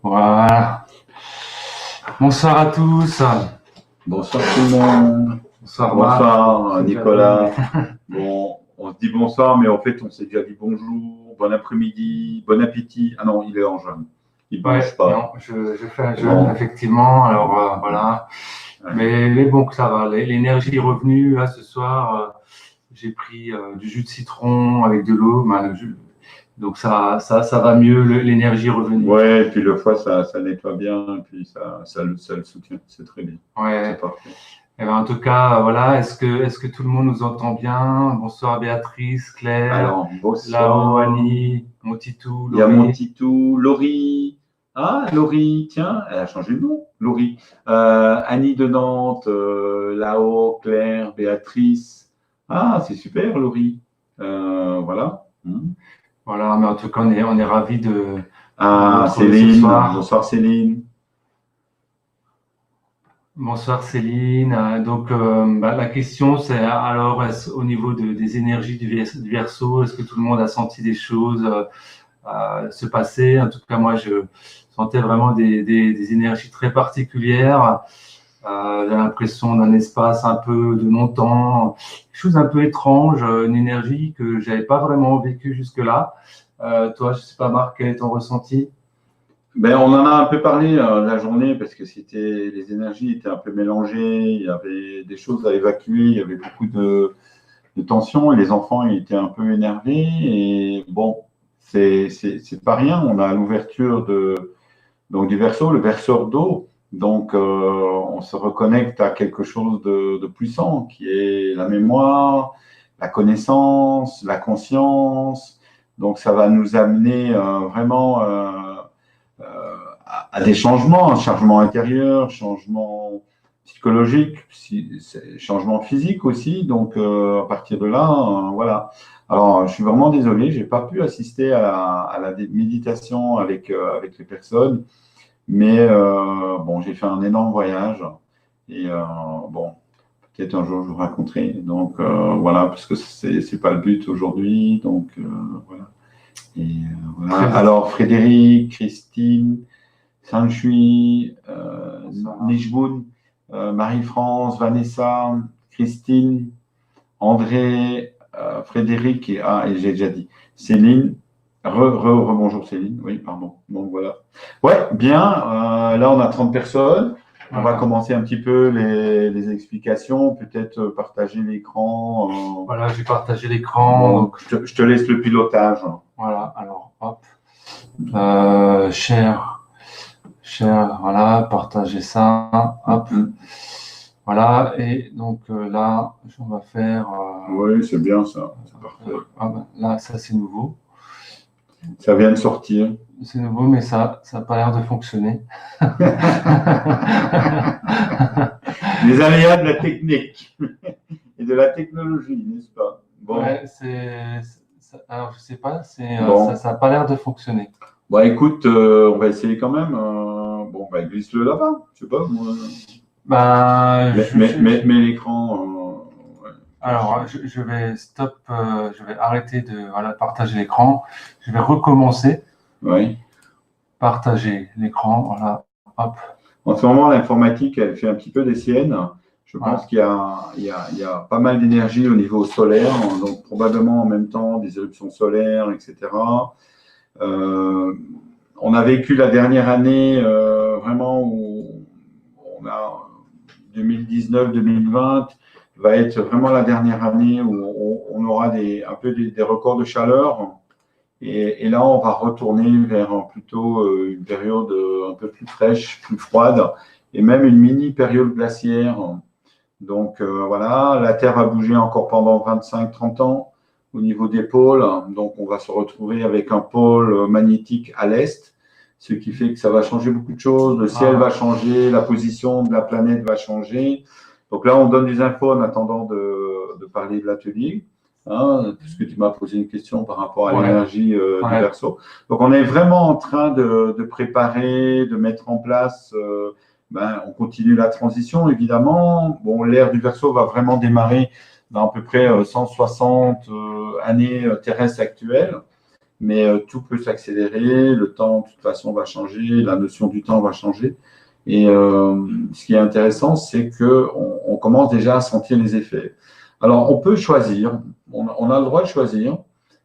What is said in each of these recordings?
Voilà. Bonsoir à tous. Bonsoir tout le monde. Bonsoir, Bonsoir Nicolas. Bon, on se dit bonsoir, mais en fait, on s'est déjà dit bonjour, bon après-midi, bon appétit. Ah non, il est en jeûne. Il ne mange pas. Non, je fais un jeûne, effectivement. Alors voilà. Ouais. Mais bon, ça va. L'énergie est revenue. Là, ce soir, j'ai pris du jus de citron avec de l'eau. Donc ça va mieux, l'énergie est revenue. Ouais, et puis le foie, ça nettoie bien, et puis ça le soutient, c'est très bien. Ouais. C'est parfait. Eh ben, en tout cas, voilà, est-ce que tout le monde nous entend bien? Bonsoir Béatrice, Claire, alors, Lao, Annie, mon Titou, Laurie. Il y a mon Titou, Laurie. Ah, Laurie, tiens, elle a changé de nom, Laurie. Annie de Nantes, Lao, Claire, Béatrice. Ah, c'est super, Laurie. Voilà. Voilà, mais en tout cas, on est ravis de. Ah, Céline. Bonsoir, Céline. Bonsoir Céline. Donc la question c'est alors au niveau des énergies du Verseau, est-ce que tout le monde a senti des choses se passer? En tout cas moi je sentais vraiment des énergies très particulières. J'ai l'impression d'un espace un peu de non-temps, quelque chose un peu étrange, une énergie que j'avais pas vraiment vécue jusque-là. Toi, je sais pas Marc, quel est ton ressenti? Ben, on en a un peu parlé la journée parce que les énergies étaient un peu mélangées, il y avait des choses à évacuer, il y avait beaucoup de tensions et les enfants étaient un peu énervés. Et bon, c'est pas rien, on a l'ouverture du Verseau, le verseur d'eau. Donc, on se reconnecte à quelque chose de puissant qui est la mémoire, la connaissance, la conscience. Donc, ça va nous amener vraiment à des changements, un changement intérieur, changement psychologique, changement physique aussi. Donc, à partir de là, voilà. Alors, je suis vraiment désolé, je n'ai pas pu assister à la méditation avec les personnes, mais bon, j'ai fait un énorme voyage et bon, peut-être un jour je vous raconterai. Donc, voilà, parce que c'est pas le but aujourd'hui. Donc, voilà. Et, voilà. Alors, Frédéric, Christine, Sanchui, Nijboun, Marie-France, Vanessa, Christine, André, Frédéric et j'ai déjà dit Céline. Rebonjour Céline, oui, pardon. Donc voilà. Ouais, bien. Là, on a 30 personnes. On va commencer un petit peu les explications, peut-être partager l'écran. Voilà, j'ai partagé l'écran. Bon, donc je te laisse le pilotage. Voilà, alors hop. Share, voilà, partager ça. Hop. Voilà, et donc là, on va faire. Oui, c'est bien ça. C'est parfait. Là, ça c'est nouveau. Ça vient de sortir. C'est nouveau, mais ça n'a pas l'air de fonctionner. Les aléas de la technique et de la technologie, n'est-ce pas? Bon. Ouais, alors, je ne sais pas, bon. Ça n'a pas l'air de fonctionner. Bon, écoute, on va essayer quand même. Bon, bah, glisse-le là-bas. Je sais pas, moi. Mets l'écran. Ouais. Alors, je vais stop, je vais arrêter de partager l'écran. Je vais recommencer. Oui. Partager l'écran, voilà, hop. En ce moment, l'informatique, elle fait un petit peu des siennes. Je pense qu'il y a pas mal d'énergie au niveau solaire, donc probablement en même temps des éruptions solaires, etc. On a vécu la dernière année vraiment où on a 2019-2020 va être vraiment la dernière année où on aura un peu des records de chaleur. Et là, on va retourner vers plutôt une période un peu plus fraîche, plus froide, et même une mini période glaciaire. Donc voilà, la Terre va bouger encore pendant 25-30 ans au niveau des pôles. Donc on va se retrouver avec un pôle magnétique à l'est, ce qui fait que ça va changer beaucoup de choses. Le ciel va changer, la position de la planète va changer. Donc là, on donne des infos en attendant de parler de l'atelier. Puisque tu m'as posé une question par rapport à l'énergie du Verseau. Donc, on est vraiment en train de préparer, de mettre en place. On continue la transition, évidemment. Bon, l'ère du Verseau va vraiment démarrer dans à peu près 160 années terrestres actuelles. mais tout peut s'accélérer, le temps de toute façon va changer, la notion du temps va changer. Et ce qui est intéressant, c'est qu'on commence déjà à sentir les effets. Alors, on peut choisir, on a le droit de choisir.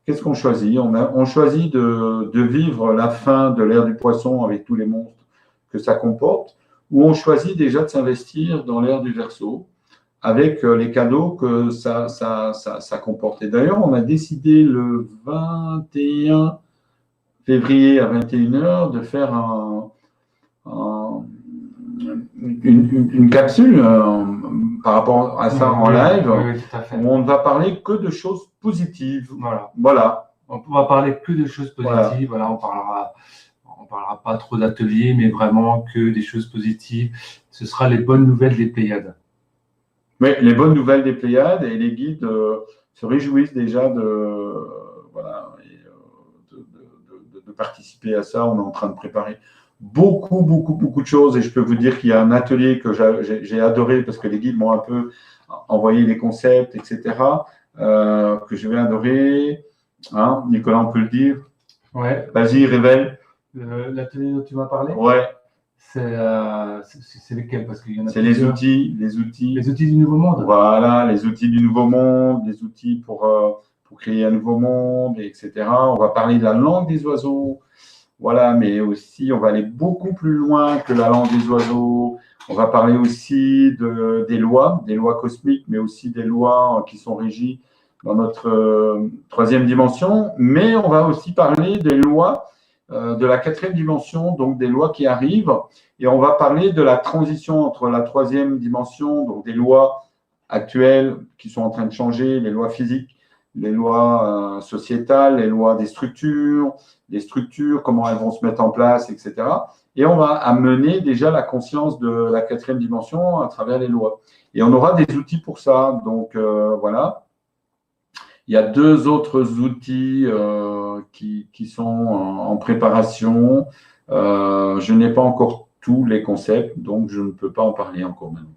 Qu'est-ce qu'on choisit? On choisit de vivre la fin de l'ère du poisson avec tous les monstres que ça comporte, ou on choisit déjà de s'investir dans l'ère du Verseau avec les cadeaux que ça comporte. Et d'ailleurs, on a décidé le 21 février à 21h de faire une capsule par rapport à ça en live, tout à fait. où on ne va parler que de choses positives. Voilà. On va parler que de choses positives. Voilà, on parlera pas trop d'ateliers, mais vraiment que des choses positives. Ce sera les bonnes nouvelles des Pléiades. Oui, les bonnes nouvelles des Pléiades, et les guides se réjouissent déjà de participer à ça. On est en train de préparer beaucoup de choses, et je peux vous dire qu'il y a un atelier que j'ai adoré parce que les guides m'ont un peu envoyé les concepts, etc., que je vais adorer. Hein, Nicolas, on peut le dire? Ouais. Vas-y, révèle. L'atelier dont tu m'as parlé? Ouais. C'est lesquels? Parce qu'il y en a. C'est les outils. Les outils du Nouveau Monde. Voilà, les outils du Nouveau Monde, les outils pour créer un nouveau monde, etc. On va parler de la langue des oiseaux. Voilà, mais aussi, on va aller beaucoup plus loin que la langue des oiseaux. On va parler aussi des lois cosmiques, mais aussi des lois qui sont régies dans notre troisième dimension. Mais on va aussi parler des lois de la quatrième dimension, donc des lois qui arrivent. Et on va parler de la transition entre la troisième dimension, donc des lois actuelles qui sont en train de changer, les lois physiques, les lois sociétales, les lois des structures, comment elles vont se mettre en place, etc. Et on va amener déjà la conscience de la quatrième dimension à travers les lois. Et on aura des outils pour ça. Donc, voilà. Il y a 2 autres outils qui sont en préparation. Je n'ai pas encore tous les concepts, donc je ne peux pas en parler encore maintenant.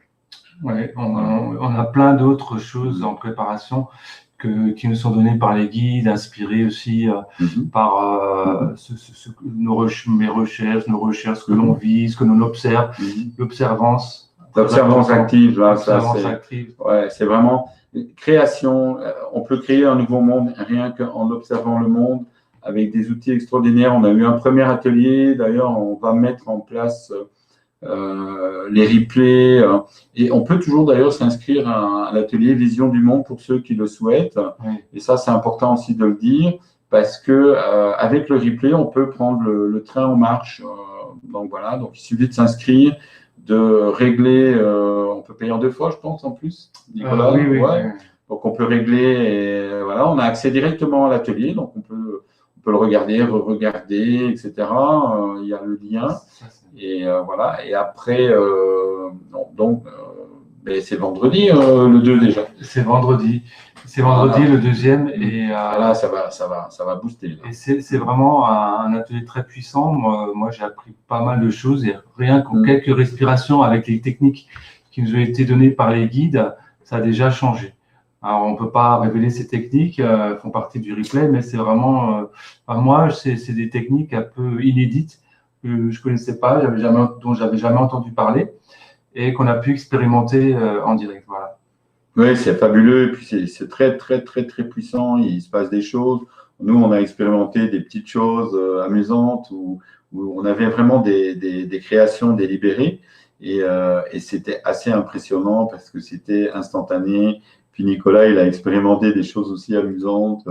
Oui, on a plein d'autres choses en préparation qui nous sont données par les guides, inspirés aussi par mes recherches, ce que l'on vit, ce que l'on observe, l'observance. L'observance active, là, c'est vraiment création. On peut créer un nouveau monde rien qu'en observant le monde avec des outils extraordinaires. On a eu un premier atelier, d'ailleurs, on va mettre en place les replays, et on peut toujours d'ailleurs s'inscrire à l'atelier Vision du Monde pour ceux qui le souhaitent. Oui. Et ça, c'est important aussi de le dire, parce que avec le replay, on peut prendre le train en marche. Donc voilà, donc il suffit de s'inscrire, de régler, on peut payer en 2 fois, je pense, en plus, Nicolas. Oui. Donc on peut régler, et voilà, on a accès directement à l'atelier, donc on peut le regarder, re-regarder, etc. Il y a le lien. Et voilà. Et après, c'est vendredi le 2 déjà. C'est vendredi. Le 2e. Et là, ça va booster. Là. Et c'est vraiment un atelier très puissant. Moi, j'ai appris pas mal de choses. Et rien qu'en quelques respirations avec les techniques qui nous ont été données par les guides, ça a déjà changé. Alors, on ne peut pas révéler ces techniques, elles font partie du replay, mais c'est vraiment, moi, c'est des techniques un peu inédites que je ne connaissais pas, dont j'avais jamais entendu parler, et qu'on a pu expérimenter en direct. Voilà. Oui, c'est fabuleux, et puis c'est très puissant, il se passe des choses. Nous, on a expérimenté des petites choses amusantes où on avait vraiment des créations délibérées, et c'était assez impressionnant parce que c'était instantané. Puis Nicolas, il a expérimenté des choses aussi amusantes.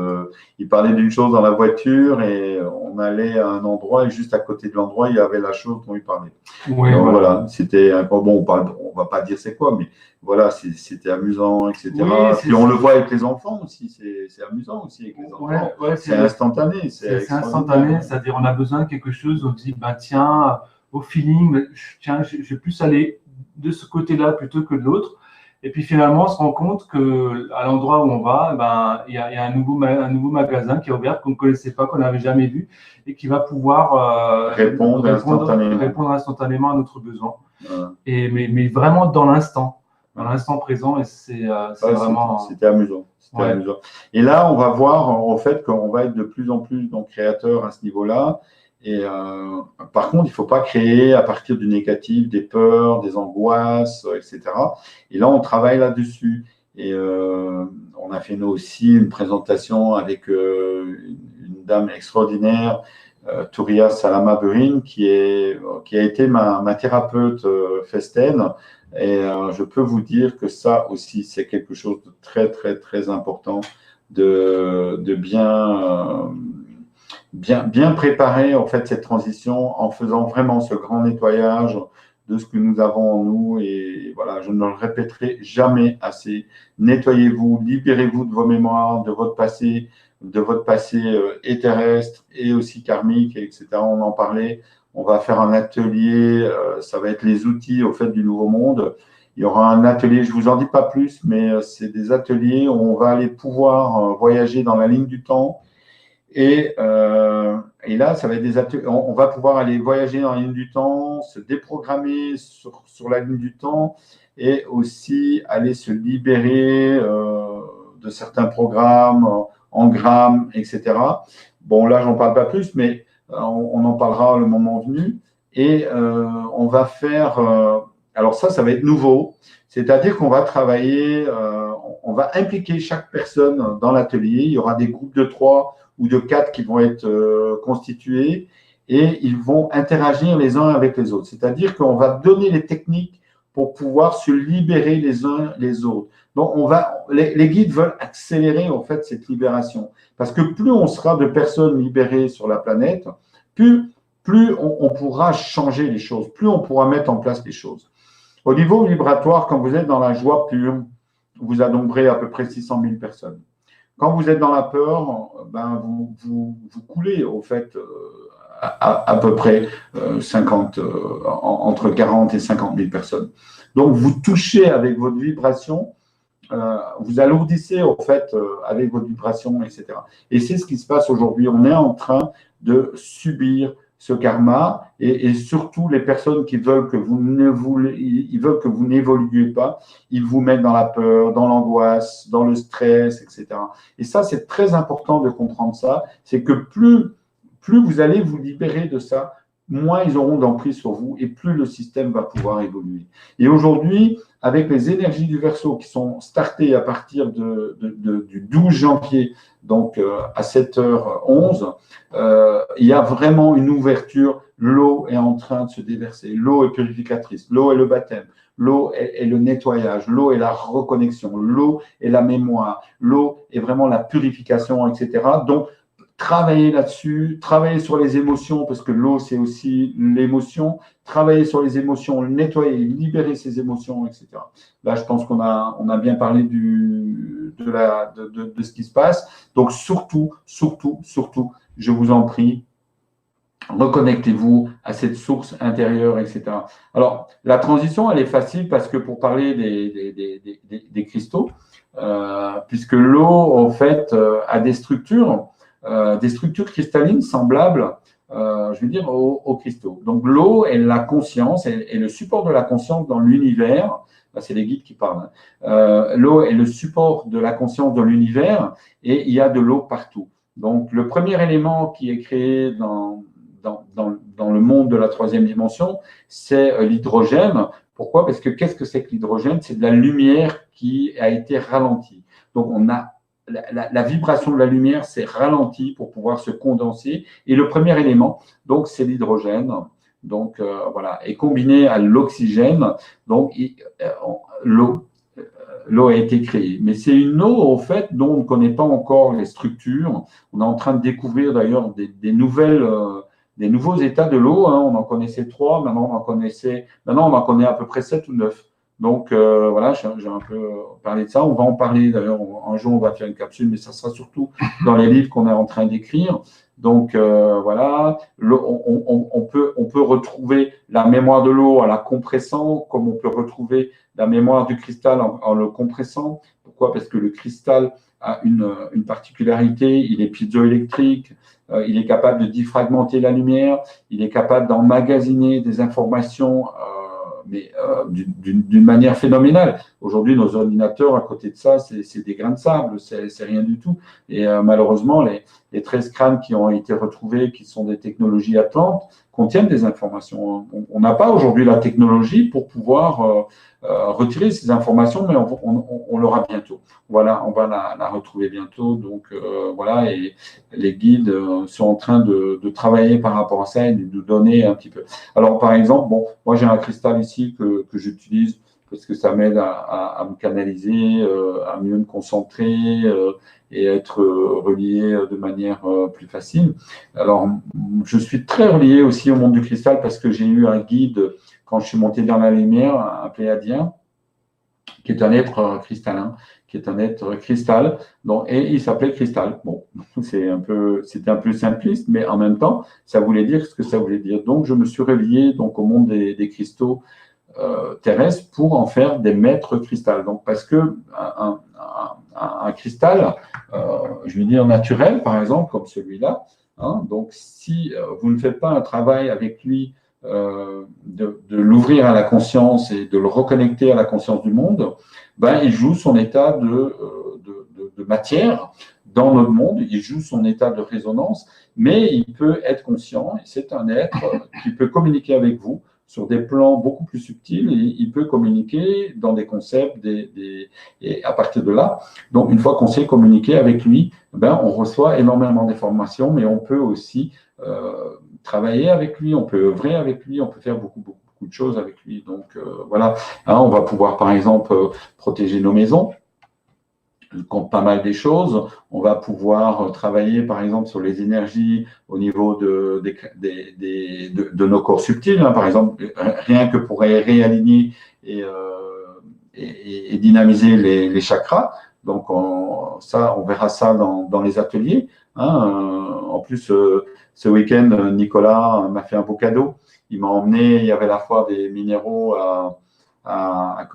Il parlait d'une chose dans la voiture et on allait à un endroit et juste à côté de l'endroit, il y avait la chose dont il parlait. Oui, donc voilà, c'était bon. On va pas dire c'est quoi, mais voilà, c'était amusant, etc. Oui, puis on le voit avec les enfants aussi. C'est amusant aussi avec les enfants. Ouais, c'est instantané. C'est instantané, c'est-à-dire on a besoin de quelque chose. On dit tiens, au feeling, tiens, je vais plus aller de ce côté-là plutôt que de l'autre. Et puis finalement, on se rend compte qu'à l'endroit où on va, il y a un nouveau magasin qui est ouvert qu'on ne connaissait pas, qu'on n'avait jamais vu, et qui va pouvoir répondre instantanément à notre besoin. Mais vraiment dans l'instant. dans l'instant présent et c'est Ouais, vraiment. c'était amusant. C'était Ouais. amusant. Et là, on va voir en fait qu'on va être de plus en plus donc, créateur à ce niveau-là. Et par contre, il ne faut pas créer à partir du négatif des peurs, des angoisses, etc. Et là, on travaille là-dessus. Et on a fait nous aussi une présentation avec une dame extraordinaire, Touria Salama Burin, qui a été ma thérapeute Festen. Et je peux vous dire que ça aussi, c'est quelque chose de très, très, très important de bien préparer en fait cette transition en faisant vraiment ce grand nettoyage de ce que nous avons en nous. Et voilà, je ne le répéterai jamais assez. Nettoyez-vous, libérez-vous de vos mémoires, de votre passé et terrestre et aussi karmique, etc. On en parlait. On va faire un atelier, ça va être les outils au fait du nouveau monde. Il y aura un atelier, je ne vous en dis pas plus, mais c'est des ateliers où on va aller pouvoir voyager dans la ligne du temps. Et là, ça va être des ateliers. On va pouvoir aller voyager dans la ligne du temps, se déprogrammer sur la ligne du temps et aussi aller se libérer de certains programmes, engrammes, etc. Bon, là, j'en parle pas plus, mais on en parlera le moment venu. Et on va faire. Alors ça va être nouveau. C'est-à-dire qu'on va travailler, on va impliquer chaque personne dans l'atelier. Il y aura des groupes de 3 ou de 4 qui vont être constitués et ils vont interagir les uns avec les autres. C'est-à-dire qu'on va donner les techniques pour pouvoir se libérer les uns les autres. Donc, les guides veulent accélérer en fait cette libération parce que plus on sera de personnes libérées sur la planète, plus on pourra changer les choses, plus on pourra mettre en place les choses. Au niveau vibratoire, quand vous êtes dans la joie pure, vous adombrez à peu près 600 000 personnes. Quand vous êtes dans la peur, ben vous coulez au fait à peu près 50, entre 40 et 50 000 personnes. Donc vous touchez avec votre vibration, vous alourdissez au fait avec votre vibration, etc. Et c'est ce qui se passe aujourd'hui. On est en train de subir ce karma et surtout les personnes qui veulent que vous n'évoluiez pas, ils vous mettent dans la peur, dans l'angoisse, dans le stress, etc. Et ça, c'est très important de comprendre ça. C'est que plus vous allez vous libérer de ça, moins ils auront d'emprise sur vous et plus le système va pouvoir évoluer. Et aujourd'hui, avec les énergies du Verseau qui sont startées à partir du 12 janvier, donc à 7h11, il y a vraiment une ouverture. L'eau est en train de se déverser. L'eau est purificatrice. L'eau est le baptême. L'eau est le nettoyage. L'eau est la reconnexion. L'eau est la mémoire. L'eau est vraiment la purification, etc. Donc, travailler là-dessus, travailler sur les émotions, parce que l'eau, c'est aussi l'émotion, travailler sur les émotions, nettoyer, libérer ses émotions, etc. Là, je pense qu'on a bien parlé de ce qui se passe. Donc, surtout, je vous en prie, reconnectez-vous à cette source intérieure, etc. Alors, la transition, elle est facile parce que pour parler des cristaux, puisque l'eau, en fait, a des structures cristallines semblables, je veux dire, aux cristaux. Donc, l'eau est la conscience, est le support de la conscience dans l'univers. Là, c'est les guides qui parlent. L'eau est le support de la conscience dans l'univers et il y a de l'eau partout. Donc, le premier élément qui est créé dans le monde de la troisième dimension, c'est l'hydrogène. Pourquoi? Parce que qu'est-ce que c'est que l'hydrogène? C'est de la lumière qui a été ralentie. Donc, on a la vibration de la lumière s'est ralentie pour pouvoir se condenser. Et le premier élément, donc, c'est l'hydrogène. Donc, voilà. Et combiné à l'oxygène, donc, l'eau a été créée. Mais c'est une eau, en fait, dont on ne connaît pas encore les structures. On est en train de découvrir, d'ailleurs, des nouveaux états de l'eau. Hein. On en connaissait 3, maintenant on en connaît à peu près 7 ou 9. Donc, voilà, j'ai un peu parlé de ça. On va en parler, d'ailleurs, un jour, on va faire une capsule, mais ça sera surtout dans les livres qu'on est en train d'écrire. Donc, voilà, on peut retrouver la mémoire de l'eau en la compressant, comme on peut retrouver la mémoire du cristal en le compressant. Pourquoi? Parce que le cristal a une particularité, il est piezoélectrique, il est capable de diffragmenter la lumière, il est capable d'emmagasiner des informations, mais d'une manière phénoménale. Aujourd'hui, nos ordinateurs, à côté de ça, c'est des grains de sable, c'est rien du tout. Et malheureusement, les 13 crânes qui ont été retrouvés, qui sont des technologies atlantes, contiennent des informations. On n'a pas aujourd'hui la technologie pour pouvoir retirer ces informations, mais on l'aura bientôt. Voilà, on va la retrouver bientôt. Donc voilà, et les guides sont en train de travailler par rapport à ça et de nous donner un petit peu. Alors par exemple, bon, moi j'ai un cristal ici que j'utilise parce que ça m'aide à me canaliser, à mieux me concentrer et être relié de manière plus facile. Alors, je suis très relié aussi au monde du cristal parce que j'ai eu un guide quand je suis monté dans la lumière, un pléiadien, qui est un être cristallin, qui est un être cristal, et il s'appelait Cristal. Bon, c'était un peu simpliste, mais en même temps, ça voulait dire ce que ça voulait dire. Donc, je me suis relié donc, au monde des cristaux terrestres pour en faire des maîtres cristal. Donc, parce que un cristal, je veux dire naturel, par exemple, comme celui-là, hein, donc si vous ne faites pas un travail avec lui de l'ouvrir à la conscience et de le reconnecter à la conscience du monde, ben, il joue son état de matière dans notre monde, il joue son état de résonance, mais il peut être conscient, et c'est un être qui peut communiquer avec vous sur des plans beaucoup plus subtils, et il peut communiquer dans des concepts, et à partir de là, donc une fois qu'on sait communiquer avec lui, ben, on reçoit énormément d'informations, mais on peut aussi travailler avec lui, on peut œuvrer avec lui, on peut faire beaucoup de choses avec lui. Donc voilà, hein, on va pouvoir par exemple protéger nos maisons contre pas mal des choses. On va pouvoir travailler, par exemple, sur les énergies au niveau de nos corps subtils. Hein. Par exemple, rien que pour réaligner et dynamiser les chakras. Donc, on verra ça dans les ateliers. Hein. En plus, ce week-end, Nicolas m'a fait un beau cadeau. Il m'a emmené, il y avait la foire des minéraux à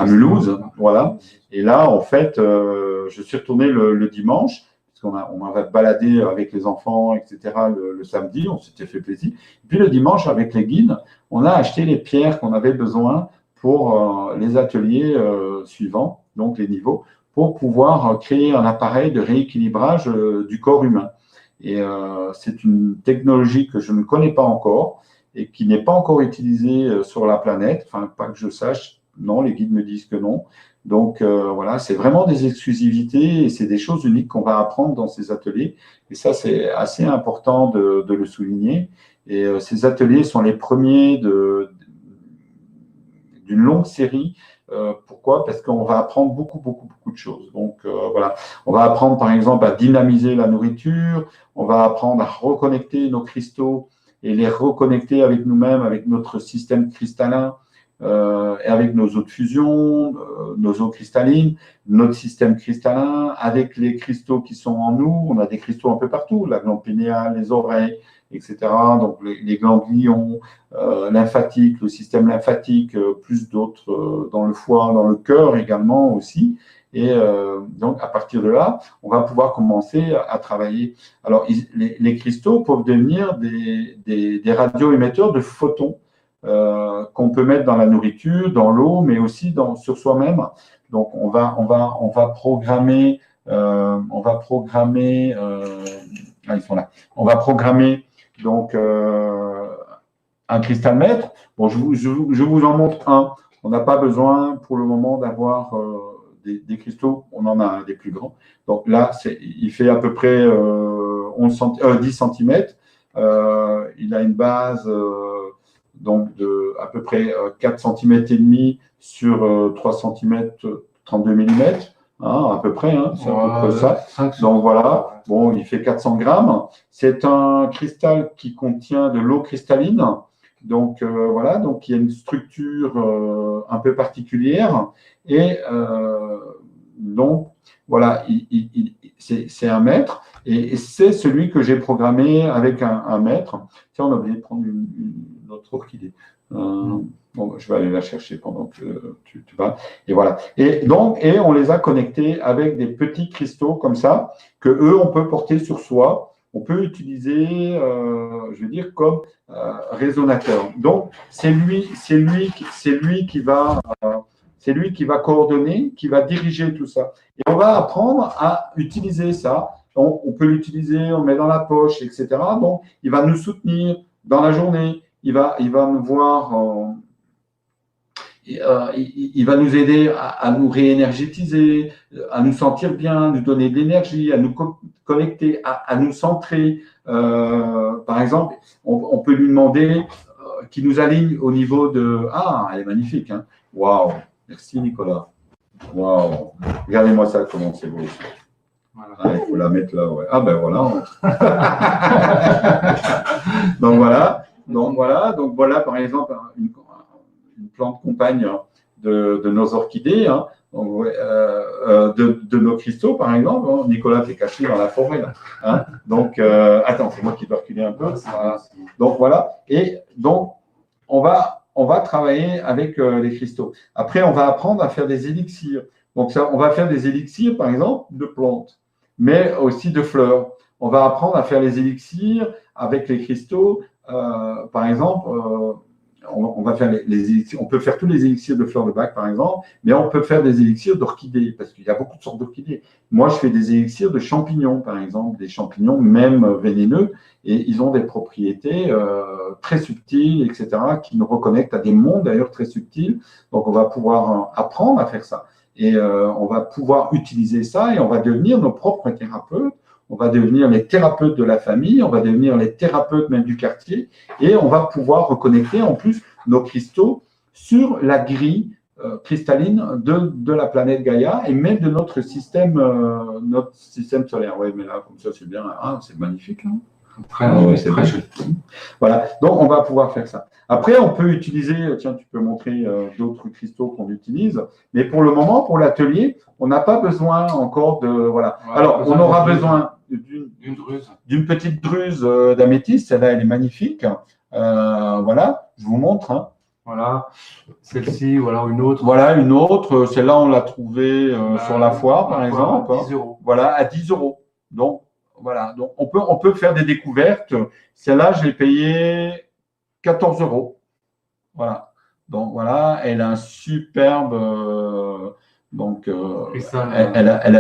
Mulhouse, voilà. Et là, en fait, je suis retourné le dimanche, parce qu'on avait baladé avec les enfants, etc. le samedi, on s'était fait plaisir. Et puis le dimanche, avec les guides, on a acheté les pierres qu'on avait besoin pour les ateliers suivants, donc les niveaux, pour pouvoir créer un appareil de rééquilibrage du corps humain. Et c'est une technologie que je ne connais pas encore, et qui n'est pas encore utilisé sur la planète, enfin pas que je sache, non, les guides me disent que non. Donc voilà, c'est vraiment des exclusivités et c'est des choses uniques qu'on va apprendre dans ces ateliers. Et ça, c'est assez important de le souligner. Et ces ateliers sont les premiers d'une longue série. Pourquoi? Parce qu'on va apprendre beaucoup de choses. Donc voilà, on va apprendre par exemple à dynamiser la nourriture, on va apprendre à reconnecter nos cristaux et les reconnecter avec nous-mêmes, avec notre système cristallin, et avec nos eaux de fusion, nos eaux cristallines, notre système cristallin, avec les cristaux qui sont en nous. On a des cristaux un peu partout, la glande pinéale, les oreilles, etc. Donc les ganglions lymphatiques, le système lymphatique, plus d'autres dans le foie, dans le cœur également aussi. Et donc, à partir de là, on va pouvoir commencer à travailler. Alors, les cristaux peuvent devenir des radioémetteurs de photons qu'on peut mettre dans la nourriture, dans l'eau, mais aussi sur soi-même. Donc, on va programmer, ils sont là. On va programmer donc un cristal maître. Bon, je vous en montre un. On n'a pas besoin pour le moment d'avoir des cristaux, on en a un des plus grands. Donc là, il fait à peu près 10 cm. Il a une base donc de à peu près 4 cm et demi sur 3 cm, 32 mm, hein, à peu près, hein, c'est à peu près ça. Donc voilà, bon, il fait 400 grammes. C'est un cristal qui contient de l'eau cristalline. Donc voilà, donc il y a une structure un peu particulière et donc voilà, c'est un mètre et c'est celui que j'ai programmé avec un mètre. Tiens, on a oublié de prendre une autre orchidée. Bon, je vais aller la chercher pendant que tu vas. Et voilà. Et donc, on les a connectés avec des petits cristaux comme ça que eux on peut porter sur soi. On peut utiliser, je veux dire, comme résonateur. Donc, c'est lui qui va c'est lui qui va coordonner, qui va diriger tout ça. Et on va apprendre à utiliser ça. On peut l'utiliser, on le met dans la poche, etc. Donc, il va nous soutenir dans la journée. Il va nous voir, il va nous aider à nous réénergétiser, à nous sentir bien, nous donner de l'énergie, à nous connecter, à nous centrer. Par exemple, on peut lui demander qu'il nous aligne au niveau de… Ah, elle est magnifique, hein. Waouh, merci Nicolas. Waouh, regardez-moi ça, comment c'est beau. Voilà. Ah, il faut la mettre là, ouais. Ah ben voilà. Donc voilà, par exemple, une plante compagne de nos orchidées, hein. Donc, de nos cristaux, par exemple. Hein. Nicolas, t'es caché dans la forêt, là. Hein. Donc, attends, c'est moi qui dois reculer un peu. Voilà. Donc, voilà. Et donc, on va travailler avec les cristaux. Après, on va apprendre à faire des élixirs. Donc, ça, on va faire des élixirs, par exemple, de plantes, mais aussi de fleurs. On va apprendre à faire les élixirs avec les cristaux. Par exemple, on va faire les élixirs. On peut faire tous les élixirs de fleurs de bac, par exemple, mais on peut faire des élixirs d'orchidées, parce qu'il y a beaucoup de sortes d'orchidées. Moi, je fais des élixirs de champignons, par exemple, des champignons même vénéneux, et ils ont des propriétés très subtiles, etc., qui nous reconnectent à des mondes d'ailleurs très subtils. Donc, on va pouvoir apprendre à faire ça. Et on va pouvoir utiliser ça et on va devenir nos propres thérapeutes. On va devenir les thérapeutes de la famille, on va devenir les thérapeutes même du quartier et on va pouvoir reconnecter en plus nos cristaux sur la grille cristalline de la planète Gaïa et même de notre système solaire. Oui, mais là, comme ça, c'est bien. Ah, c'est magnifique. Hein. Très joli. Voilà, donc on va pouvoir faire ça. Après, on peut utiliser, tiens, tu peux montrer d'autres cristaux qu'on utilise, mais pour le moment, pour l'atelier, on n'a pas besoin encore de… Voilà. Ouais, alors, on aura besoin d'une petite druse d'améthyste, celle-là, elle est magnifique. Voilà, je vous montre. Hein. Voilà, celle-ci, voilà une autre. Voilà, une autre. Celle-là, on l'a trouvée sur la foire, par exemple. À 10 €. Voilà, à 10 €. Donc, voilà, donc on peut faire des découvertes. Celle-là, je l'ai payée 14 €. Voilà. Donc voilà, elle a un superbe. Elle a elle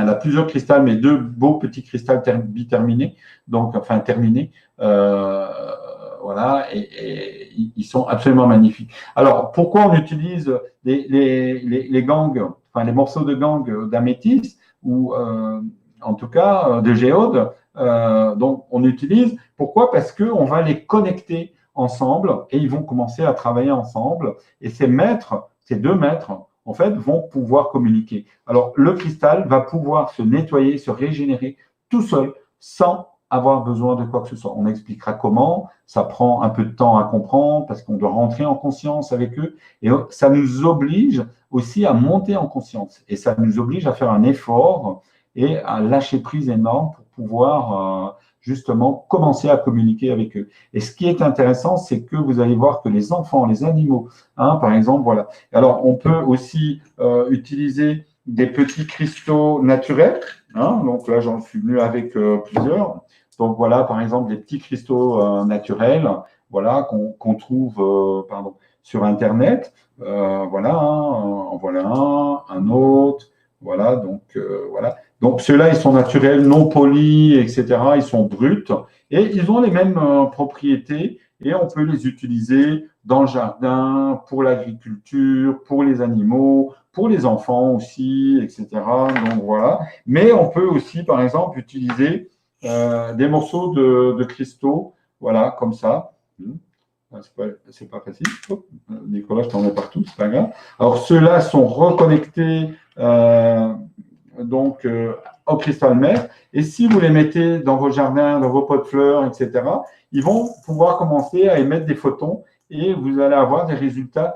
a plusieurs cristals, mais deux beaux petits cristals biterminés, donc enfin terminés. Voilà, et ils sont absolument magnifiques. Alors, pourquoi on utilise les gangues, enfin les morceaux de gangue d'améthyste ou en tout cas de géode, donc on utilise. Pourquoi? Parce qu'on va les connecter ensemble et ils vont commencer à travailler ensemble. Et ces deux maîtres, en fait, vont pouvoir communiquer. Alors, le cristal va pouvoir se nettoyer, se régénérer tout seul, sans avoir besoin de quoi que ce soit. On expliquera comment. Ça prend un peu de temps à comprendre parce qu'on doit rentrer en conscience avec eux. Et ça nous oblige aussi à monter en conscience. Et ça nous oblige à faire un effort et à lâcher prise énorme pour pouvoir justement commencer à communiquer avec eux. Et ce qui est intéressant, c'est que vous allez voir que les enfants, les animaux, hein, par exemple, voilà. Alors, on peut aussi utiliser des petits cristaux naturels. Hein, donc là, j'en suis venu avec plusieurs. Donc voilà, par exemple, des petits cristaux naturels, voilà, qu'on trouve sur Internet. Voilà, en voilà un autre. Voilà, donc voilà. Donc ceux-là, ils sont naturels, non polis, etc. Ils sont bruts et ils ont les mêmes propriétés et on peut les utiliser dans le jardin, pour l'agriculture, pour les animaux, pour les enfants aussi, etc. Donc voilà. Mais on peut aussi, par exemple, utiliser des morceaux de cristaux, voilà, comme ça. C'est pas facile. Oh, Nicolas, je t'en mets partout, c'est pas grave. Alors ceux-là sont reconnectés au cristal mère. Et si vous les mettez dans vos jardins, dans vos pots de fleurs, etc., ils vont pouvoir commencer à émettre des photons et vous allez avoir des résultats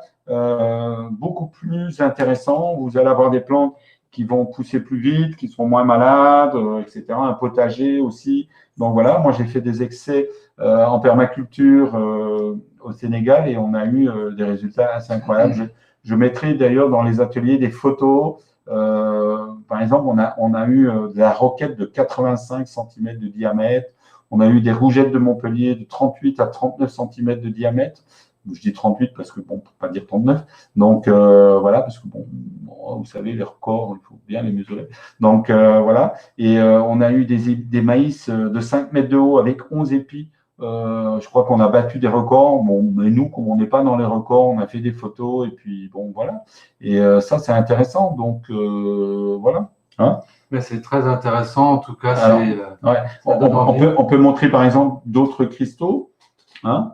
beaucoup plus intéressants. Vous allez avoir des plantes qui vont pousser plus vite, qui seront moins malades, etc. Un potager aussi. Donc voilà, moi j'ai fait des essais en permaculture au Sénégal et on a eu des résultats assez incroyables. Je mettrai d'ailleurs dans les ateliers des photos. Par exemple, on a eu de la roquette de 85 cm de diamètre. On a eu des rougettes de Montpellier de 38 à 39 cm de diamètre. Je dis 38 parce que, bon, pour pas dire 39. Donc, voilà, parce que, bon, vous savez, les records, il faut bien les mesurer. Donc, voilà. Et on a eu des maïs de 5 mètres de haut avec 11 épis. Je crois qu'on a battu des records. Bon, mais nous, comme on n'est pas dans les records, on a fait des photos et puis, bon, voilà. Et ça, c'est intéressant. Donc, voilà. Hein? Mais c'est très intéressant, en tout cas. Alors, ouais. On peut montrer, par exemple, d'autres cristaux. Hein?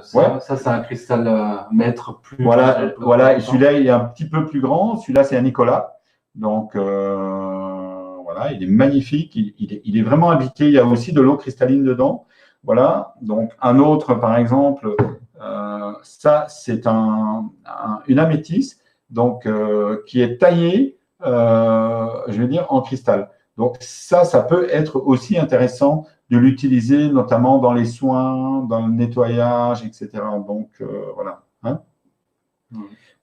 Ça, c'est un cristal maître plus. Voilà. Et celui-là, il est un petit peu plus grand. Celui-là, c'est un Nicolas. Donc, voilà, il est magnifique. Il est vraiment habité. Il y a aussi de l'eau cristalline dedans. Voilà. Donc, un autre, par exemple, ça, c'est une améthyste, donc, qui est taillée, je veux dire, en cristal. Donc, ça peut être aussi intéressant de l'utiliser, notamment dans les soins, dans le nettoyage, etc. Donc, voilà. Hein?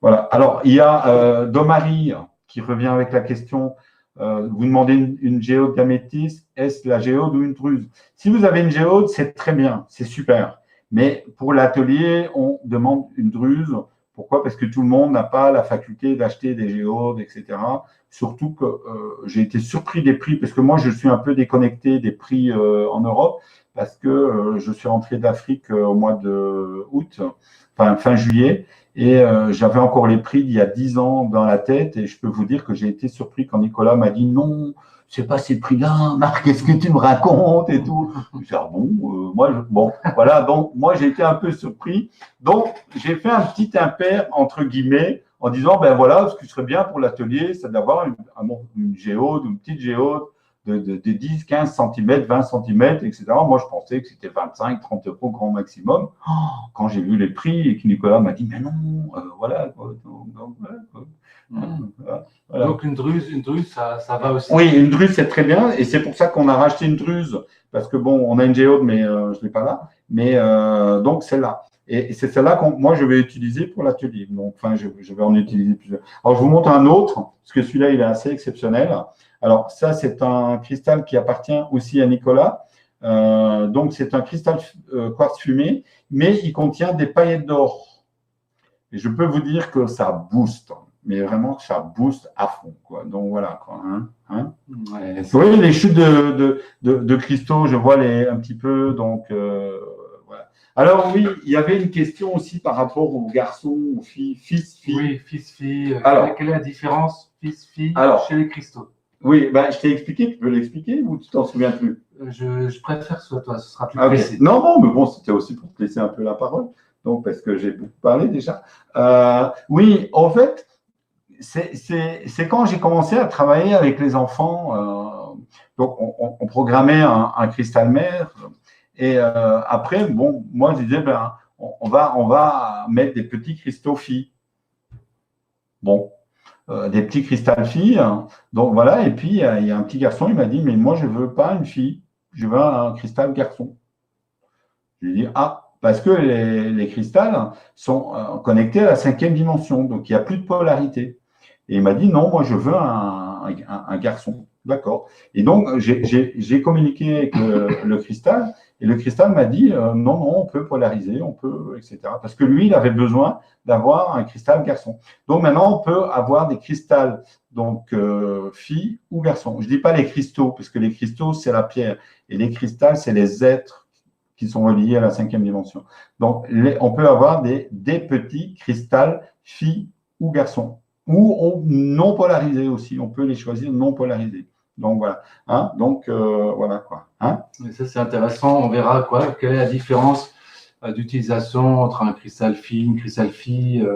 Voilà. Alors, il y a Domary qui revient avec la question, vous demandez une géode d'améthyste, est-ce la géode ou une druse? Si vous avez une géode, c'est très bien, c'est super. Mais pour l'atelier, on demande une druse. Pourquoi? Parce que tout le monde n'a pas la faculté d'acheter des géodes, etc. Surtout que j'ai été surpris des prix, parce que moi, je suis un peu déconnecté des prix en Europe, parce que je suis rentré d'Afrique au mois d'août, enfin fin juillet, et j'avais encore les prix d'il y a 10 ans dans la tête, et je peux vous dire que j'ai été surpris quand Nicolas m'a dit non, c'est pas ces prix-là, Marc, qu'est-ce que tu me racontes et tout. Je dis, ah bon, bon, voilà, donc moi j'ai été un peu surpris. Donc j'ai fait un petit impair entre guillemets en disant, ben voilà, ce qui serait bien pour l'atelier, c'est d'avoir une géode, une petite géode de 10, 15 cm, 20 cm, etc. Moi, je pensais que c'était 25, 30 euros grand maximum. Oh, quand j'ai vu les prix et que Nicolas m'a dit, mais non, voilà. Voilà. Donc, une druse, ça va aussi. Oui, une druse, c'est très bien. Et c'est pour ça qu'on a racheté une druse. Parce que, bon, on a une géode, mais je ne l'ai pas là. Mais donc, celle-là. Et c'est celle-là que moi, je vais utiliser pour l'atelier. Donc, enfin, je vais en utiliser plusieurs. Alors, je vous montre un autre, parce que celui-là, il est assez exceptionnel. Alors, ça, c'est un cristal qui appartient aussi à Nicolas. Donc, c'est un cristal quartz fumé, mais il contient des paillettes d'or. Et je peux vous dire que ça booste, mais vraiment, ça booste à fond, quoi. Donc, voilà, quoi. Ouais, vous voyez, les chutes de cristaux, je vois un petit peu, donc… voilà. Alors oui, il y avait une question aussi par rapport aux garçons, aux filles, fils-filles. Oui, fils-filles. Quelle est la différence fils-fille chez les cristaux? Oui, ben, je t'ai expliqué, tu peux l'expliquer ou tu t'en souviens plus? Je préfère que ce soit toi, ce sera plus précis. Okay. Non, mais bon, c'était aussi pour te laisser un peu la parole, donc parce que j'ai beaucoup parlé déjà. Oui, en fait, c'est quand j'ai commencé à travailler avec les enfants, donc on programmait un cristal mère. Et après, bon, moi, je disais, ben, on va mettre des petits cristaux filles. Bon, des petits cristals filles. Donc, voilà. Et puis, il y a un petit garçon, il m'a dit, mais moi, je ne veux pas une fille. Je veux un cristal garçon. Je lui ai dit, ah, parce que les cristals sont connectés à la 5e dimension. Donc, il n'y a plus de polarité. Et il m'a dit, non, moi, je veux un garçon. D'accord. Et donc, j'ai communiqué avec le cristal. Et le cristal m'a dit, non, on peut polariser, on peut, etc. Parce que lui, il avait besoin d'avoir un cristal garçon. Donc, maintenant, on peut avoir des cristals, donc, filles ou garçons. Je ne dis pas les cristaux, parce que les cristaux, c'est la pierre. Et les cristals, c'est les êtres qui sont reliés à la 5e dimension. Donc, on peut avoir des petits cristals filles ou garçons. Ou non polarisés aussi. On peut les choisir non polarisés. Donc, voilà. Donc, voilà, quoi. Et ça, c'est intéressant. On verra, quoi, quelle est la différence d'utilisation entre un cristal fille, une cristal fille,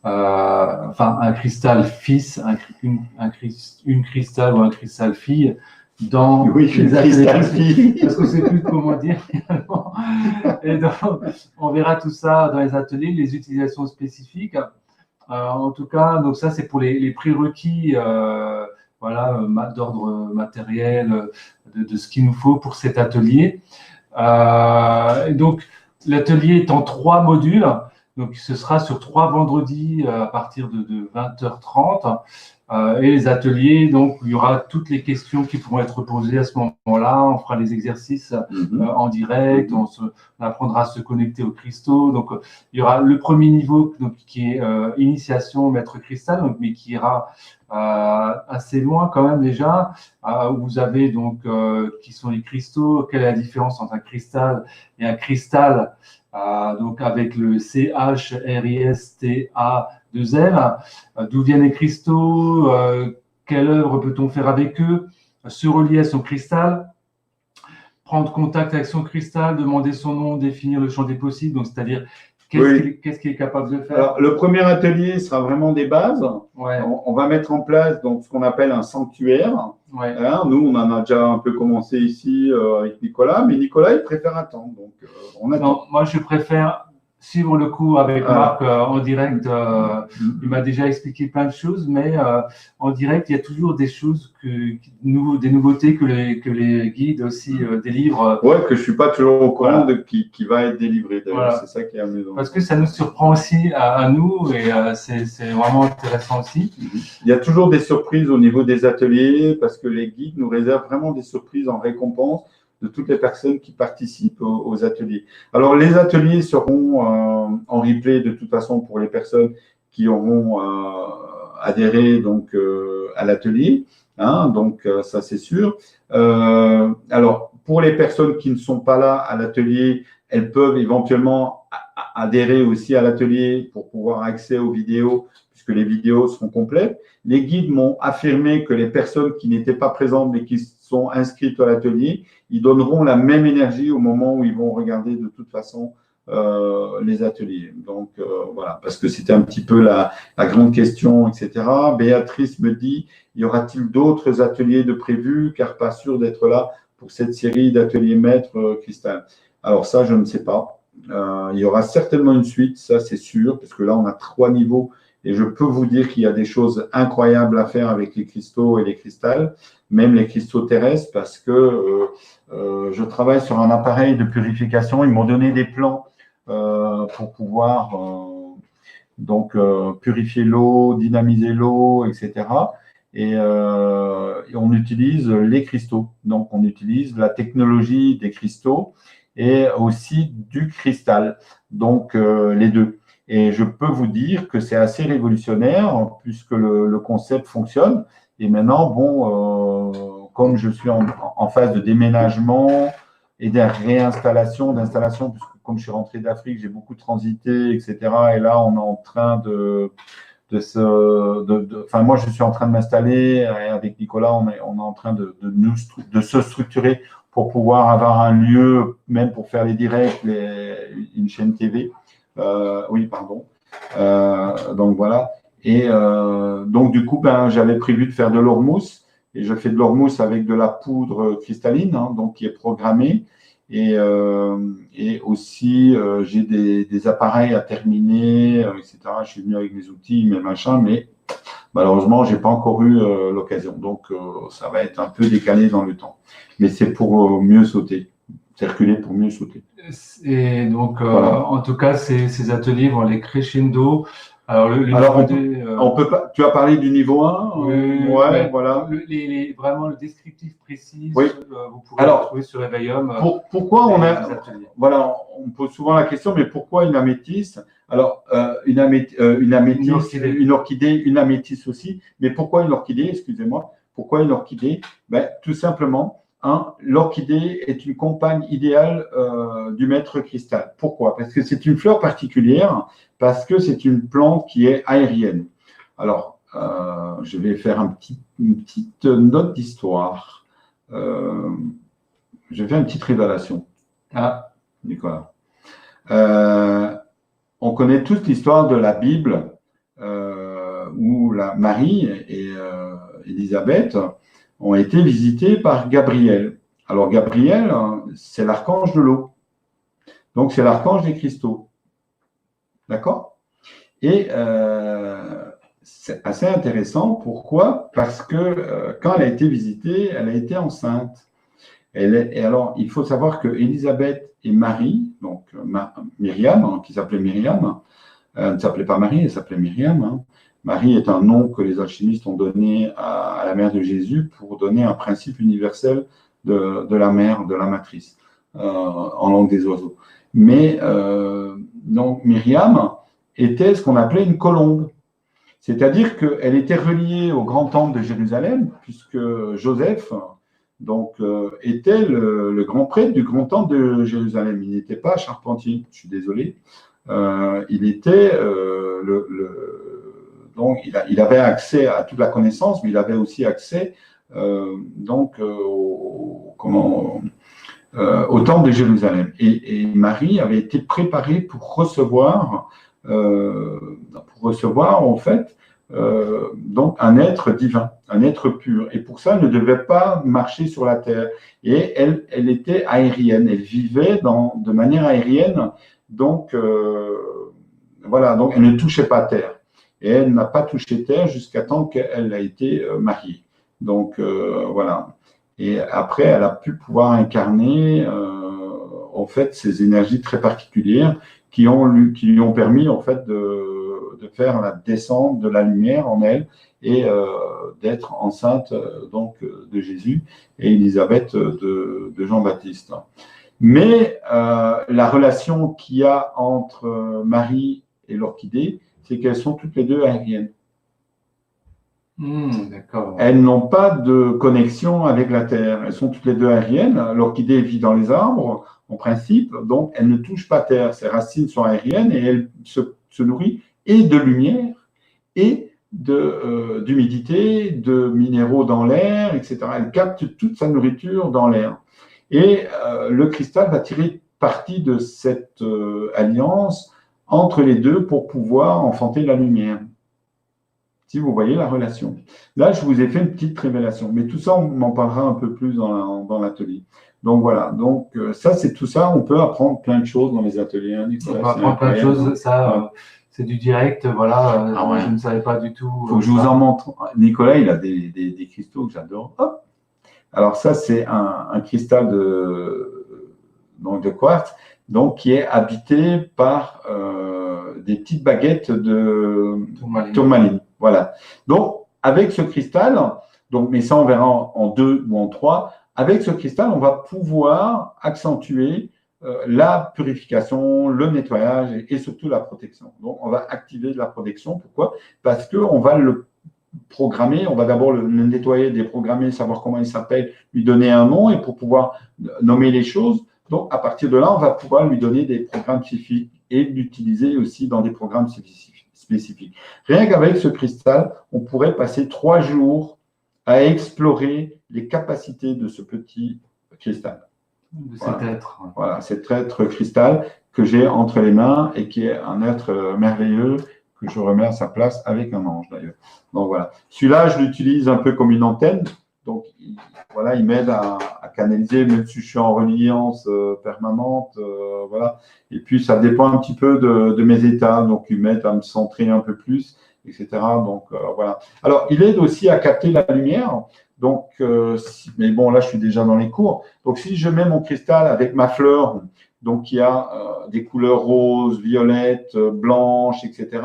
enfin, un cristal fils, une cristal ou un cristal fille dans les ateliers. Parce qu'on ne sait plus comment dire. Et donc, on verra tout ça dans les ateliers, les utilisations spécifiques. En tout cas, donc ça, c'est pour les prérequis voilà, d'ordre matériel, de ce qu'il nous faut pour cet atelier. Donc, l'atelier est en 3 modules. Donc, ce sera sur 3 vendredis à partir de 20h30. et les ateliers, donc il y aura toutes les questions qui pourront être posées à ce moment-là. On fera les exercices en direct, on apprendra à se connecter aux cristaux. Donc il y aura le premier niveau donc, qui est initiation maître cristal, donc, mais qui ira assez loin quand même déjà, où vous avez donc qui sont les cristaux, quelle est la différence entre un cristal et un cristal, donc avec le CHRISTA2L, d'où viennent les cristaux, quelle œuvre peut-on faire avec eux, se relier à son cristal, prendre contact avec son cristal, demander son nom, définir le champ des possibles, donc c'est-à-dire qu'est-ce qu'il est capable de faire. Alors, le premier atelier sera vraiment des bases. Ouais. On va mettre en place donc, ce qu'on appelle un sanctuaire. Ouais. Hein, nous, on en a déjà un peu commencé ici avec Nicolas, mais Nicolas, il préfère attendre. Donc, on attend. Non, moi, je préfère suivre le coup avec Marc en direct. Il m'a déjà expliqué plein de choses, mais en direct, il y a toujours des choses, des nouveautés que les guides aussi délivrent. Ouais, que je ne suis pas toujours au courant de qui va être délivré. D'ailleurs, c'est ça qui est amusant. Parce que ça nous surprend aussi à nous et c'est vraiment intéressant aussi. Il y a toujours des surprises au niveau des ateliers parce que les guides nous réservent vraiment des surprises en récompense de toutes les personnes qui participent aux ateliers. Alors, les ateliers seront en replay de toute façon pour les personnes qui auront adhéré donc, à l'atelier. Hein, donc, ça, c'est sûr. Alors, pour les personnes qui ne sont pas là à l'atelier, elles peuvent éventuellement adhérer aussi à l'atelier pour pouvoir accéder aux vidéos, puisque les vidéos seront complètes. Les guides m'ont affirmé que les personnes qui n'étaient pas présentes mais qui sont inscrites à l'atelier, ils donneront la même énergie au moment où ils vont regarder de toute façon les ateliers. Donc, voilà, parce que c'était un petit peu la grande question, etc. Béatrice me dit, y aura-t-il d'autres ateliers de prévus, car pas sûr d'être là pour cette série d'ateliers maîtres cristal. Alors ça, je ne sais pas. Il y aura certainement une suite, ça c'est sûr, parce que là, on a 3 niveaux et je peux vous dire qu'il y a des choses incroyables à faire avec les cristaux et les cristals, même les cristaux terrestres, parce que je travaille sur un appareil de purification. Ils m'ont donné des plans pour pouvoir donc purifier l'eau, dynamiser l'eau, etc. Et on utilise les cristaux. Donc, on utilise la technologie des cristaux et aussi du cristal. Donc, les deux. Et je peux vous dire que c'est assez révolutionnaire puisque le concept fonctionne. Et maintenant, bon, comme je suis en phase de déménagement et de réinstallation, d'installation, puisque comme je suis rentré d'Afrique, j'ai beaucoup transité, etc. Et là, on est en train enfin, moi, je suis en train de m'installer avec Nicolas, on est en train de se structurer pour pouvoir avoir un lieu, même pour faire les directs, une chaîne TV. Oui, pardon. Donc, voilà. Et donc, du coup, j'avais prévu de faire de l'ormousse. Et je fais de l'ormousse avec de la poudre cristalline, hein, donc qui est programmée. Et aussi, j'ai des appareils à terminer, etc. Je suis venu avec mes outils, mes machins, mais malheureusement, je n'ai pas encore eu l'occasion. Donc, ça va être un peu décalé dans le temps. Mais c'est pour mieux sauter, circuler pour mieux sauter. Et donc, voilà. En tout cas, ces ateliers vont aller crescendo. Alors, on peut pas. Tu as parlé du niveau 1 ouais, voilà. Vraiment le descriptif précis, oui. Vous pourrez le trouver sur Evaïum. Pourquoi on a. Voilà, on me pose souvent la question, mais pourquoi une améthyste? Alors, une améthyste, une orchidée, une améthyste aussi. Mais pourquoi une orchidée? Excusez-moi. Pourquoi une orchidée? Tout simplement. L'orchidée est une compagne idéale du maître cristal. Pourquoi? Parce que c'est une fleur particulière, parce que c'est une plante qui est aérienne. Alors, je vais faire une petite note d'histoire. Je vais faire une petite révélation. Ah, Nicolas. On connaît tous l'histoire de la Bible où Marie et Élisabeth ont été visités par Gabriel. Alors, Gabriel, c'est l'archange de l'eau. Donc, c'est l'archange des cristaux. D'accord? Et c'est assez intéressant. Pourquoi? Parce que quand elle a été visitée, elle a été enceinte. Et alors, il faut savoir que Élisabeth et Marie, donc Myriam, qui s'appelait Myriam, elle ne s'appelait pas Marie, elle s'appelait Myriam, Marie est un nom que les alchimistes ont donné à la mère de Jésus pour donner un principe universel de la mère, de la matrice, en langue des oiseaux. Mais donc Myriam était ce qu'on appelait une colombe. C'est-à-dire qu'elle était reliée au grand temple de Jérusalem, puisque Joseph donc, était le grand prêtre du grand temple de Jérusalem. Il n'était pas charpentier, je suis désolé. Il était donc il avait accès à toute la connaissance, mais il avait aussi accès donc au temple de Jérusalem. Et Marie avait été préparée pour recevoir en fait donc un être divin, un être pur. Et pour ça, elle ne devait pas marcher sur la terre. Et elle était aérienne, elle vivait de manière aérienne. Donc voilà, donc elle ne touchait pas terre. Et elle n'a pas touché terre jusqu'à temps qu'elle a été mariée. Donc voilà. Et après, elle a pu pouvoir incarner en fait ces énergies très particulières qui lui ont permis en fait de faire la descente de la lumière en elle et d'être enceinte donc de Jésus et Élisabeth de Jean-Baptiste. Mais la relation qu'il y a entre Marie et l'orchidée, c'est qu'elles sont toutes les deux aériennes. D'accord. Elles n'ont pas de connexion avec la terre. Elles sont toutes les deux aériennes. L'orchidée vit dans les arbres, en principe, donc elle ne touche pas terre. Ses racines sont aériennes et elle se nourrit et de lumière et d'humidité, de minéraux dans l'air, etc. Elle capte toute sa nourriture dans l'air. Et le cristal va tirer parti de cette alliance entre les deux pour pouvoir enfanter la lumière. Si vous voyez la relation. Là, je vous ai fait une petite révélation, mais tout ça, on en parlera un peu plus dans l'atelier. Donc voilà, donc ça, c'est tout ça. On peut apprendre plein de choses dans les ateliers. Hein, Nicolas, on peut apprendre plein de choses, ça, c'est du direct, voilà. Ah ouais. Je ne savais pas du tout. Il faut que je vous en montre. Nicolas, il a des cristaux que j'adore. Hop. Alors ça, c'est un cristal de quartz, donc qui est habité par des petites baguettes de tourmaline. Voilà. Donc, avec ce cristal, donc, mais ça on verra en 2 ou en 3, avec ce cristal, on va pouvoir accentuer la purification, le nettoyage et surtout la protection. Donc, on va activer de la protection. Pourquoi? Parce qu'on va le programmer, on va d'abord le nettoyer, déprogrammer, savoir comment il s'appelle, lui donner un nom et pour pouvoir nommer les choses. Donc, à partir de là, on va pouvoir lui donner des programmes spécifiques et l'utiliser aussi dans des programmes spécifiques. Rien qu'avec ce cristal, on pourrait passer 3 jours à explorer les capacités de ce petit cristal. De cet être. Voilà, cet être cristal que j'ai entre les mains et qui est un être merveilleux que je remets à sa place avec un ange d'ailleurs. Donc voilà. Celui-là, je l'utilise un peu comme une antenne. Donc voilà, il m'aide à canaliser, même si je suis en reliance permanente. Voilà. Et puis ça dépend un petit peu de mes états. Donc il m'aide à me centrer un peu plus, etc. Donc voilà. Alors il aide aussi à capter la lumière. Donc, mais bon, là je suis déjà dans les cours. Donc si je mets mon cristal avec ma fleur, donc il y a des couleurs roses, violettes, blanches, etc.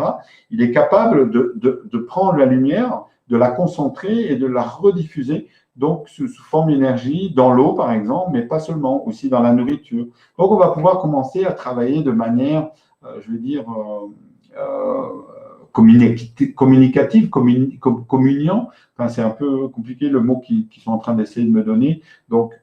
Il est capable de prendre la lumière, de la concentrer et de la rediffuser, donc sous forme d'énergie, dans l'eau par exemple, mais pas seulement, aussi dans la nourriture. Donc on va pouvoir commencer à travailler de manière, je veux dire, communicative, communiant. Enfin, c'est un peu compliqué le mot qu'ils sont en train d'essayer de me donner. Donc,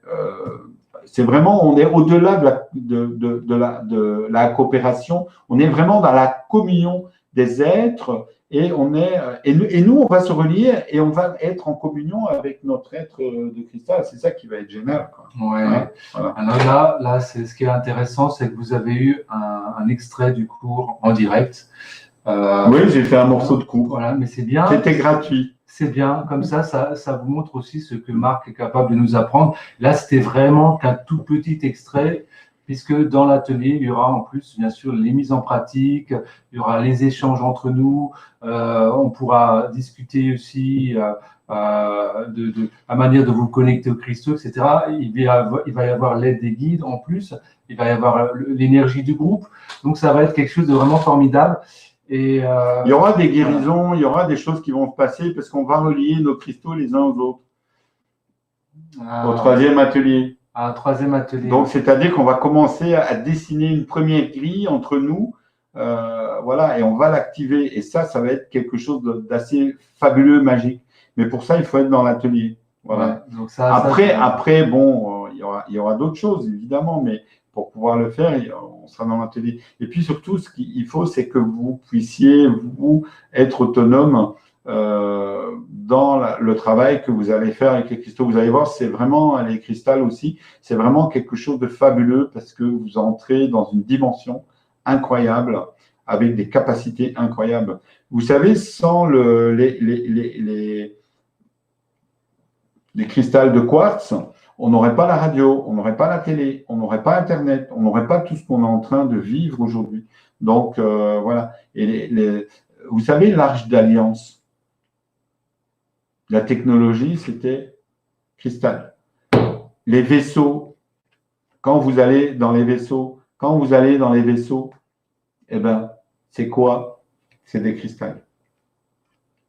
c'est vraiment, on est au-delà de la coopération, on est vraiment dans la communion des êtres et nous, on va se relier et on va être en communion avec notre être de cristal. C'est ça qui va être génial, quoi. Ouais. Hein, voilà. Alors là, c'est ce qui est intéressant, c'est que vous avez eu un extrait du cours en direct. Oui, j'ai fait un morceau de cours. Voilà, mais c'est bien. C'était gratuit. C'est bien, comme ça vous montre aussi ce que Marc est capable de nous apprendre. Là, c'était vraiment qu'un tout petit extrait, puisque dans l'atelier, il y aura en plus, bien sûr, les mises en pratique, il y aura les échanges entre nous, on pourra discuter aussi de la manière de vous connecter aux cristaux, etc. Il va y avoir l'aide des guides en plus, il va y avoir l'énergie du groupe, donc ça va être quelque chose de vraiment formidable. Et Il y aura des guérisons, il y aura des choses qui vont se passer parce qu'on va relier nos cristaux les uns aux autres au troisième atelier. Un troisième atelier. Donc, c'est-à-dire qu'on va commencer à dessiner une première grille entre nous, voilà, et on va l'activer. Et ça va être quelque chose d'assez fabuleux, magique. Mais pour ça, il faut être dans l'atelier. Voilà. Ouais, donc après, bon, il y aura d'autres choses, évidemment, mais pour pouvoir le faire, on sera dans l'atelier. Et puis surtout, ce qu'il faut, c'est que vous puissiez, vous, être autonome dans le travail que vous allez faire avec les cristaux. Vous allez voir, c'est vraiment, les cristals aussi, c'est vraiment quelque chose de fabuleux parce que vous entrez dans une dimension incroyable avec des capacités incroyables. Vous savez, sans les cristals de quartz, on n'aurait pas la radio, on n'aurait pas la télé, on n'aurait pas Internet, on n'aurait pas tout ce qu'on est en train de vivre aujourd'hui. Donc, voilà. Et vous savez, l'Arche d'Alliance, la technologie, c'était cristal. Les vaisseaux, quand vous allez dans les vaisseaux, eh ben, c'est quoi? C'est des cristals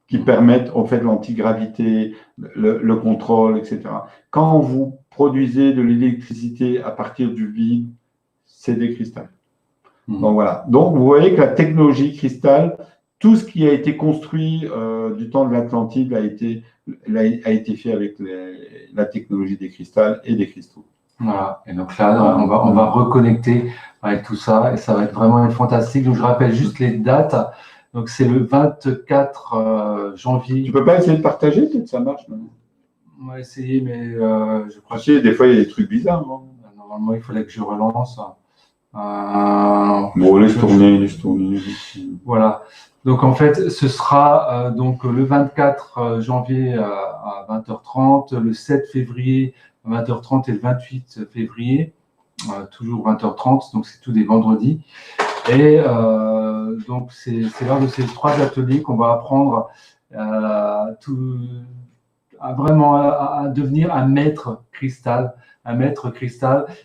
qui permettent, au fait, l'antigravité, le contrôle, etc. Quand vous produisez de l'électricité à partir du vide, c'est des cristals. Donc voilà. Donc vous voyez que la technologie cristal, tout ce qui a été construit du temps de l'Atlantide a été fait avec la technologie des cristals et des cristaux. Voilà. Et donc là, on va reconnecter avec tout ça et ça va être vraiment fantastique. Donc je rappelle juste les dates. Donc c'est le 24 janvier. Tu peux pas essayer de partager, peut-être ça marche maintenant. On va essayer, mais je crois que des fois il y a des trucs bizarres. Hein. Normalement, il fallait que je relance. Bon, laisse tourner. Voilà. Donc en fait, ce sera donc le 24 janvier à 20h30, le 7 février à 20h30 et le 28 février, toujours 20h30, donc c'est tous des vendredis. Et donc c'est lors de ces 3 ateliers qu'on va apprendre à devenir un maître cristal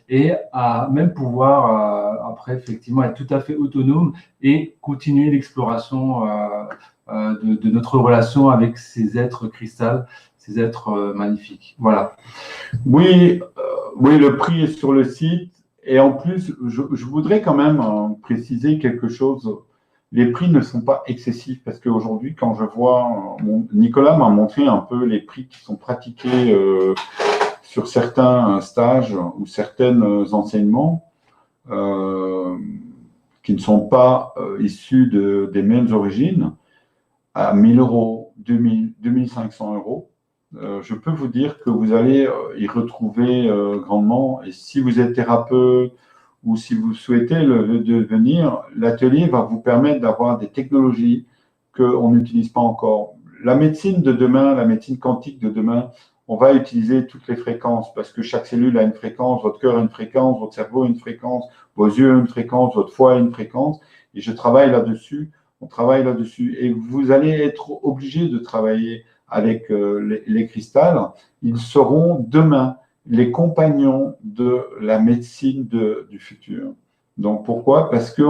et à même pouvoir après effectivement être tout à fait autonome et continuer l'exploration de notre relation avec ces êtres cristal, ces êtres magnifiques. Voilà. Oui, le prix est sur le site et en plus je voudrais quand même préciser quelque chose. Les prix ne sont pas excessifs parce qu'aujourd'hui, quand je vois, Nicolas m'a montré un peu les prix qui sont pratiqués sur certains stages ou certains enseignements qui ne sont pas issus des mêmes origines, à 1 000 €, 2 000, 2 500 €. Je peux vous dire que vous allez y retrouver grandement. Et si vous êtes thérapeute ou si vous souhaitez le devenir, l'atelier va vous permettre d'avoir des technologies qu'on n'utilise pas encore. La médecine de demain, la médecine quantique de demain, on va utiliser toutes les fréquences parce que chaque cellule a une fréquence, votre cœur a une fréquence, votre cerveau a une fréquence, vos yeux ont une fréquence, votre foie a une fréquence. Et je travaille là-dessus, on travaille là-dessus. Et vous allez être obligé de travailler avec les cristals. Ils seront demain les compagnons de la médecine du futur. Donc pourquoi? Parce que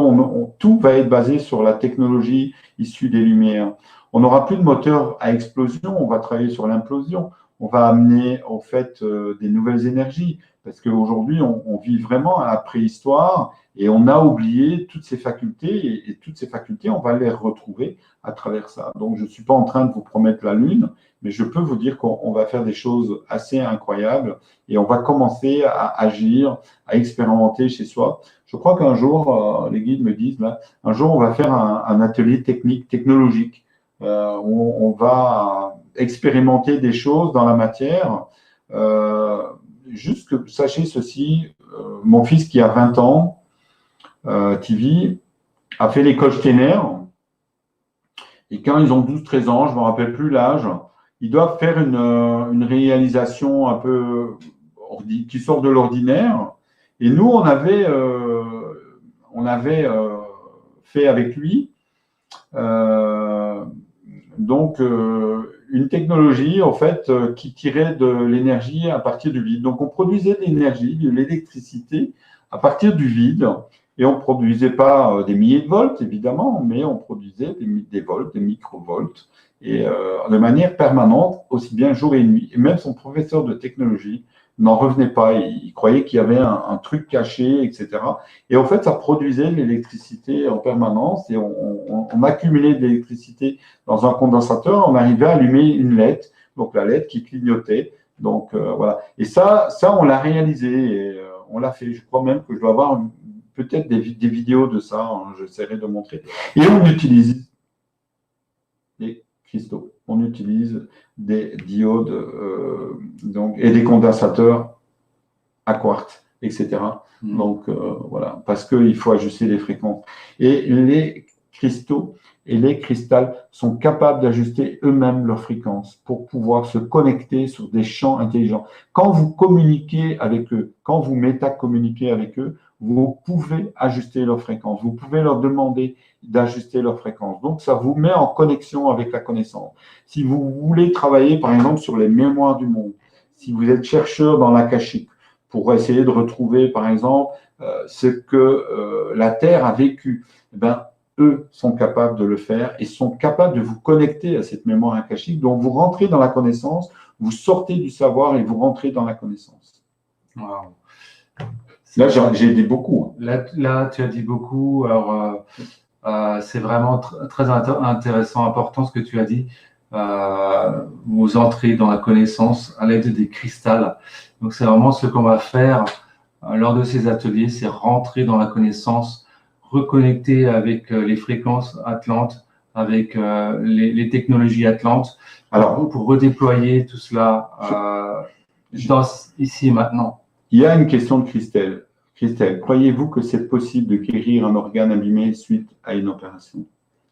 tout va être basé sur la technologie issue des Lumières. On n'aura plus de moteur à explosion, on va travailler sur l'implosion. On va amener au fait des nouvelles énergies, parce qu'aujourd'hui, on vit vraiment à la préhistoire et on a oublié toutes ces facultés, et toutes ces facultés, on va les retrouver à travers ça. Donc, je ne suis pas en train de vous promettre la Lune, mais je peux vous dire qu'on va faire des choses assez incroyables et on va commencer à agir, à expérimenter chez soi. Je crois qu'un jour, les guides me disent, là, un jour, on va faire un atelier technologique, où on va expérimenter des choses dans la matière. Juste que sachez ceci, mon fils qui a 20 ans, TV, a fait l'école Steiner, et quand ils ont 12-13 ans, je ne me rappelle plus l'âge, ils doivent faire une réalisation un peu qui sort de l'ordinaire. Et nous, on avait fait avec lui une technologie en fait qui tirait de l'énergie à partir du vide. Donc on produisait de l'énergie, de l'électricité à partir du vide Et on ne produisait pas des milliers de volts, évidemment, mais on produisait des volts, des microvolts, et de manière permanente, aussi bien jour et nuit. Et même son professeur de technologie n'en revenait pas. Il croyait qu'il y avait un truc caché, etc. Et en fait, ça produisait de l'électricité en permanence et on accumulait de l'électricité dans un condensateur. On arrivait à allumer une LED, donc la LED qui clignotait. Donc voilà. Et ça on l'a réalisé et on l'a fait. Je crois même que je dois avoir peut-être des vidéos de ça. Hein, j'essaierai de montrer. Et on utilise des cristaux. On utilise des diodes donc, et des condensateurs à quartz, etc. Donc voilà, parce qu'il faut ajuster les fréquences. Et les cristaux et les cristals sont capables d'ajuster eux-mêmes leurs fréquences pour pouvoir se connecter sur des champs intelligents. Quand vous communiquez avec eux, quand vous métacommuniquez avec eux, vous pouvez ajuster leurs fréquences. Vous pouvez leur demander d'ajuster leurs fréquences. Donc, ça vous met en connexion avec la connaissance. Si vous voulez travailler, par exemple, sur les mémoires du monde, si vous êtes chercheur dans l'akashique, pour essayer de retrouver, par exemple, ce que la Terre a vécu, ben, eux sont capables de le faire et sont capables de vous connecter à cette mémoire akashique. Donc, vous rentrez dans la connaissance, vous sortez du savoir et vous rentrez dans la connaissance. Wow. Là, j'ai dit beaucoup. Là, tu as dit beaucoup. Alors, c'est vraiment très intéressant, important ce que tu as dit. Vous entrez dans la connaissance à l'aide des cristals. Donc, c'est vraiment ce qu'on va faire lors de ces ateliers, c'est rentrer dans la connaissance, reconnecter avec les fréquences atlantes, avec les technologies atlantes, pour redéployer tout cela ici et maintenant. Il y a une question de Christelle. Christelle, croyez-vous que c'est possible de guérir un organe abîmé suite à une opération?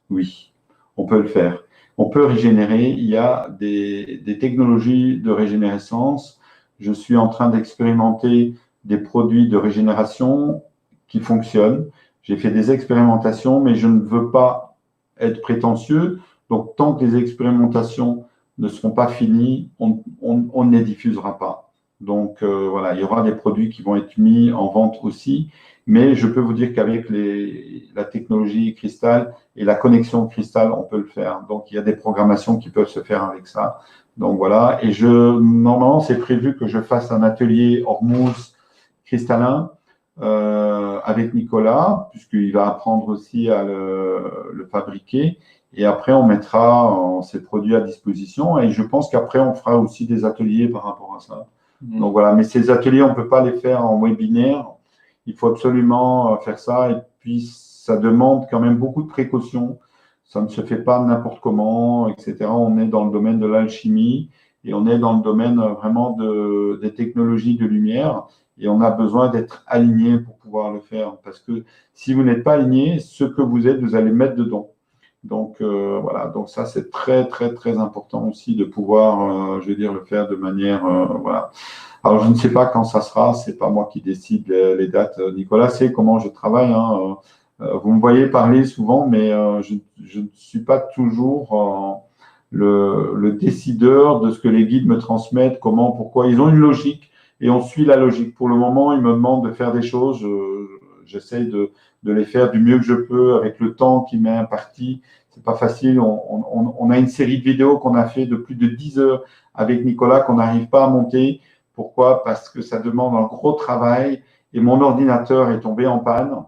Oui, on peut le faire. On peut régénérer. Il y a des technologies de régénérescence. Je suis en train d'expérimenter des produits de régénération qui fonctionnent. J'ai fait des expérimentations, mais je ne veux pas être prétentieux. Donc, tant que les expérimentations ne seront pas finies, on ne les diffusera pas. Donc, voilà, il y aura des produits qui vont être mis en vente aussi. Mais je peux vous dire qu'avec la technologie cristal et la connexion cristal, on peut le faire. Donc, il y a des programmations qui peuvent se faire avec ça. Donc, voilà. Et normalement, c'est prévu que je fasse un atelier Hormuz cristallin avec Nicolas, puisqu'il va apprendre aussi à le fabriquer. Et après, on mettra ces produits à disposition. Et je pense qu'après, on fera aussi des ateliers par rapport à ça. Donc voilà, mais ces ateliers, on ne peut pas les faire en webinaire. Il faut absolument faire ça. Et puis, ça demande quand même beaucoup de précautions. Ça ne se fait pas n'importe comment, etc. On est dans le domaine de l'alchimie et on est dans le domaine vraiment des technologies de lumière. Et on a besoin d'être aligné pour pouvoir le faire. Parce que si vous n'êtes pas aligné, ce que vous êtes, vous allez mettre dedans. Donc voilà, donc ça c'est très très très important aussi de pouvoir, je veux dire, le faire de manière voilà. Alors je ne sais pas quand ça sera, c'est pas moi qui décide les dates. Nicolas sait comment je travaille. Hein. Vous me voyez parler souvent, mais je ne suis pas toujours le décideur de ce que les guides me transmettent, comment, pourquoi. Ils ont une logique et on suit la logique. Pour le moment, ils me demandent de faire des choses. J'essaie de les faire du mieux que je peux avec le temps qui m'est imparti. C'est pas facile. On a une série de vidéos qu'on a fait de plus de 10 heures avec Nicolas qu'on n'arrive pas à monter. Pourquoi? Parce que ça demande un gros travail et mon ordinateur est tombé en panne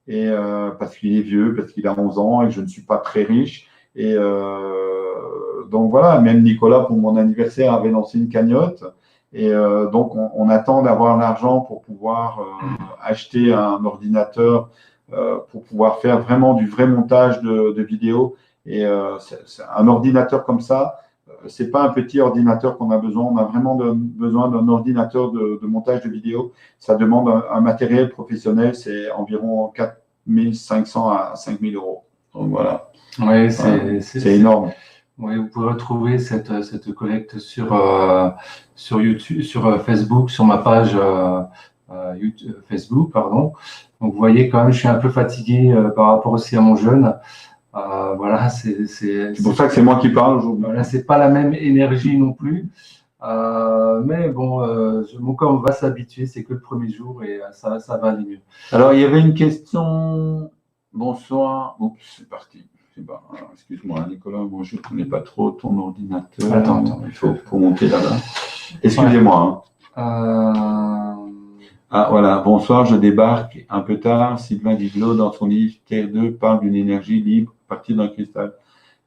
et parce qu'il est vieux, parce qu'il a 11 ans et que je ne suis pas très riche. Et donc voilà, même Nicolas pour mon anniversaire avait lancé une cagnotte. Et donc, on attend d'avoir l'argent pour pouvoir acheter un ordinateur pour pouvoir faire vraiment du vrai montage de vidéos. Et un ordinateur comme ça, c'est pas un petit ordinateur qu'on a besoin. On a vraiment besoin d'un ordinateur de montage de vidéos. Ça demande un matériel professionnel. C'est environ 4 500 à 5 000 euros. Donc voilà. Oui, c'est énorme. Oui, vous pouvez retrouver cette collecte sur YouTube, sur Facebook, sur ma page YouTube, Facebook, pardon. Donc, vous voyez quand même, je suis un peu fatigué par rapport aussi à mon jeûne. Voilà, c'est pour ça que c'est moi qui parle aujourd'hui. Voilà, c'est pas la même énergie non plus. Mais bon, mon corps va s'habituer, c'est que le premier jour et ça va aller mieux. Alors, il y avait une question. Bonsoir. Oups, c'est parti. C'est pas- alors, excuse-moi, Nicolas, moi je ne connais pas trop ton ordinateur. Attends, il faut monter là-bas. Excusez-moi. Ah, voilà. Bonsoir, je débarque un peu tard. Sylvain Didlot, dans son livre Terre 2, parle d'une énergie libre à partir d'un cristal.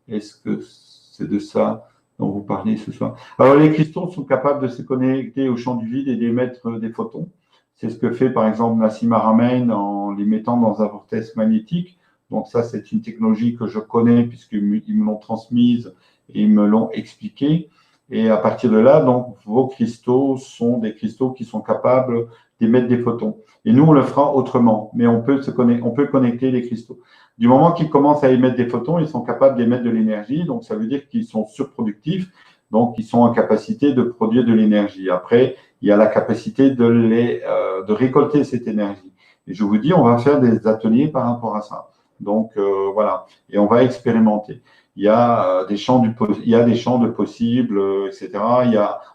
Est-ce que c'est de ça dont vous parlez ce soir? Alors, les cristaux sont capables de se connecter au champ du vide et d'émettre des photons. C'est ce que fait, par exemple, Nassim Haramein en les mettant dans un vortex magnétique. Donc, ça, c'est une technologie que je connais puisqu'ils me l'ont transmise et ils me l'ont expliqué. Et à partir de là, donc, vos cristaux sont des cristaux qui sont capables d'émettre des photons. Et nous, on le fera autrement, mais on peut connecter les cristaux. Du moment qu'ils commencent à émettre des photons, ils sont capables d'émettre de l'énergie, donc ça veut dire qu'ils sont surproductifs, donc ils sont en capacité de produire de l'énergie. Après, il y a la capacité de récolter cette énergie. Et je vous dis, on va faire des ateliers par rapport à ça. Donc voilà, et on va expérimenter. Il y a des champs de possibles, etc.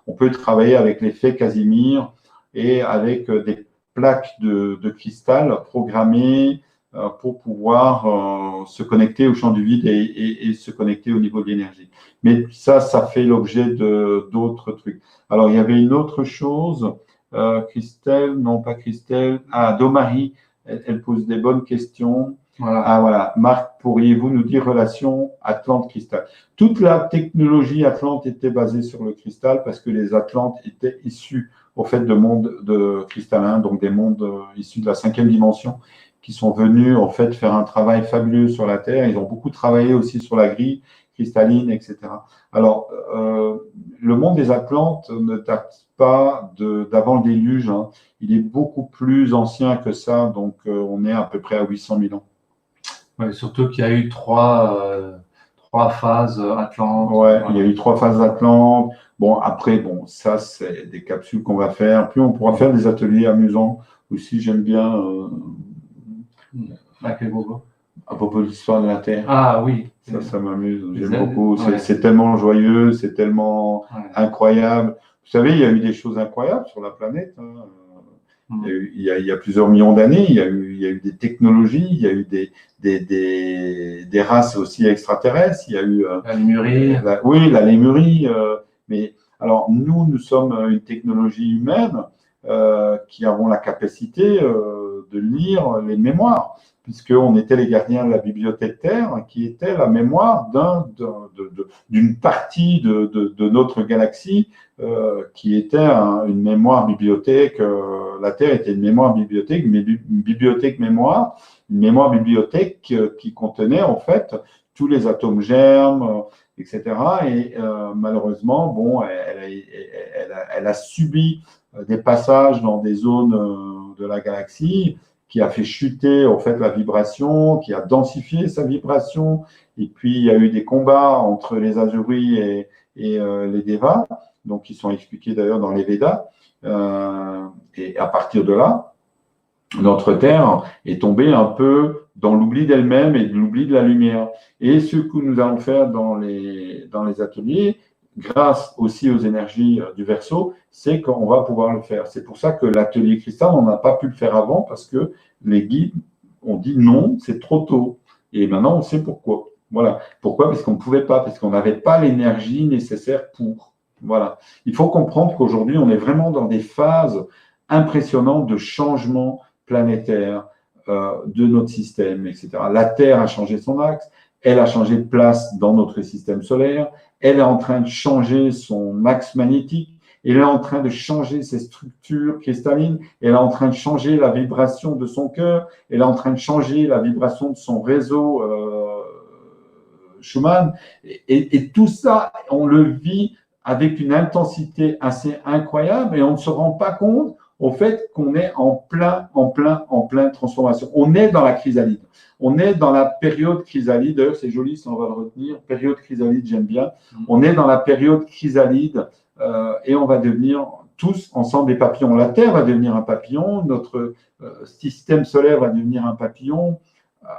On peut travailler avec l'effet Casimir et avec des plaques de cristal programmées pour pouvoir se connecter au champ du vide et se connecter au niveau de l'énergie. Mais ça fait l'objet d'autres trucs. Alors, il y avait une autre chose, Christelle, non pas Christelle, Domari, elle pose des bonnes questions. Voilà. Ah voilà, Marc, pourriez-vous nous dire relation Atlante-Cristal? Toute la technologie Atlante était basée sur le cristal parce que les Atlantes étaient issus au fait de mondes de cristallins, donc des mondes issus de la 5e dimension, qui sont venus en fait faire un travail fabuleux sur la Terre. Ils ont beaucoup travaillé aussi sur la grille cristalline, etc. Alors, le monde des Atlantes ne date pas d'avant le déluge. Hein. Il est beaucoup plus ancien que ça, donc on est à peu près à 800 000 ans. Ouais, surtout qu'il y a eu trois phases Atlantes. Ouais, il y a eu 3 phases Atlantes. Bon, après, ça, c'est des capsules qu'on va faire. Puis, on pourra faire des ateliers amusants aussi. J'aime bien À propos de l'histoire de la Terre. Ah oui. Ça m'amuse. J'aime beaucoup. C'est tellement joyeux, c'est tellement incroyable. Vous savez, il y a eu des choses incroyables sur la planète. Hein. Il y a plusieurs millions d'années, il y a eu des technologies, il y a eu des races aussi extraterrestres. Il y a eu la Lémurie. La Lémurie. Mais alors, nous sommes une technologie humaine qui avons la capacité de lire les mémoires, puisqu'on était les gardiens de la bibliothèque Terre, qui était la mémoire d'une partie de notre galaxie, qui était une mémoire bibliothèque. La Terre était une mémoire bibliothèque, mais une bibliothèque mémoire, une mémoire bibliothèque qui contenait en fait tous les atomes germes, etc. Et malheureusement, elle a subi des passages dans des zones de la galaxie qui a fait chuter en fait la vibration, qui a densifié sa vibration. Et puis il y a eu des combats entre les Azuris et les Devas, donc qui sont expliqués d'ailleurs dans les Védas. Et à partir de là, notre Terre est tombée un peu dans l'oubli d'elle-même et de l'oubli de la lumière. Et ce que nous allons faire dans les ateliers, grâce aussi aux énergies du Verseau, c'est qu'on va pouvoir le faire. C'est pour ça que l'atelier cristal, on n'a pas pu le faire avant parce que les guides ont dit non, c'est trop tôt. Et maintenant, on sait pourquoi. Voilà. Pourquoi? Parce qu'on ne pouvait pas, parce qu'on n'avait pas l'énergie nécessaire pour. Voilà. Il faut comprendre qu'aujourd'hui, on est vraiment dans des phases impressionnantes de changement planétaire de notre système, etc. La Terre a changé son axe, elle a changé de place dans notre système solaire, elle est en train de changer son axe magnétique, elle est en train de changer ses structures cristallines, elle est en train de changer la vibration de son cœur, elle est en train de changer la vibration de son réseau Schumann, et tout ça, on le vit avec une intensité assez incroyable et on ne se rend pas compte au fait qu'on est en plein transformation. On est dans la chrysalide. On est dans la période chrysalide. D'ailleurs, c'est joli, ça on va le retenir. Période chrysalide, j'aime bien. On est dans la période chrysalide et on va devenir tous ensemble des papillons. La Terre va devenir un papillon, notre système solaire va devenir un papillon,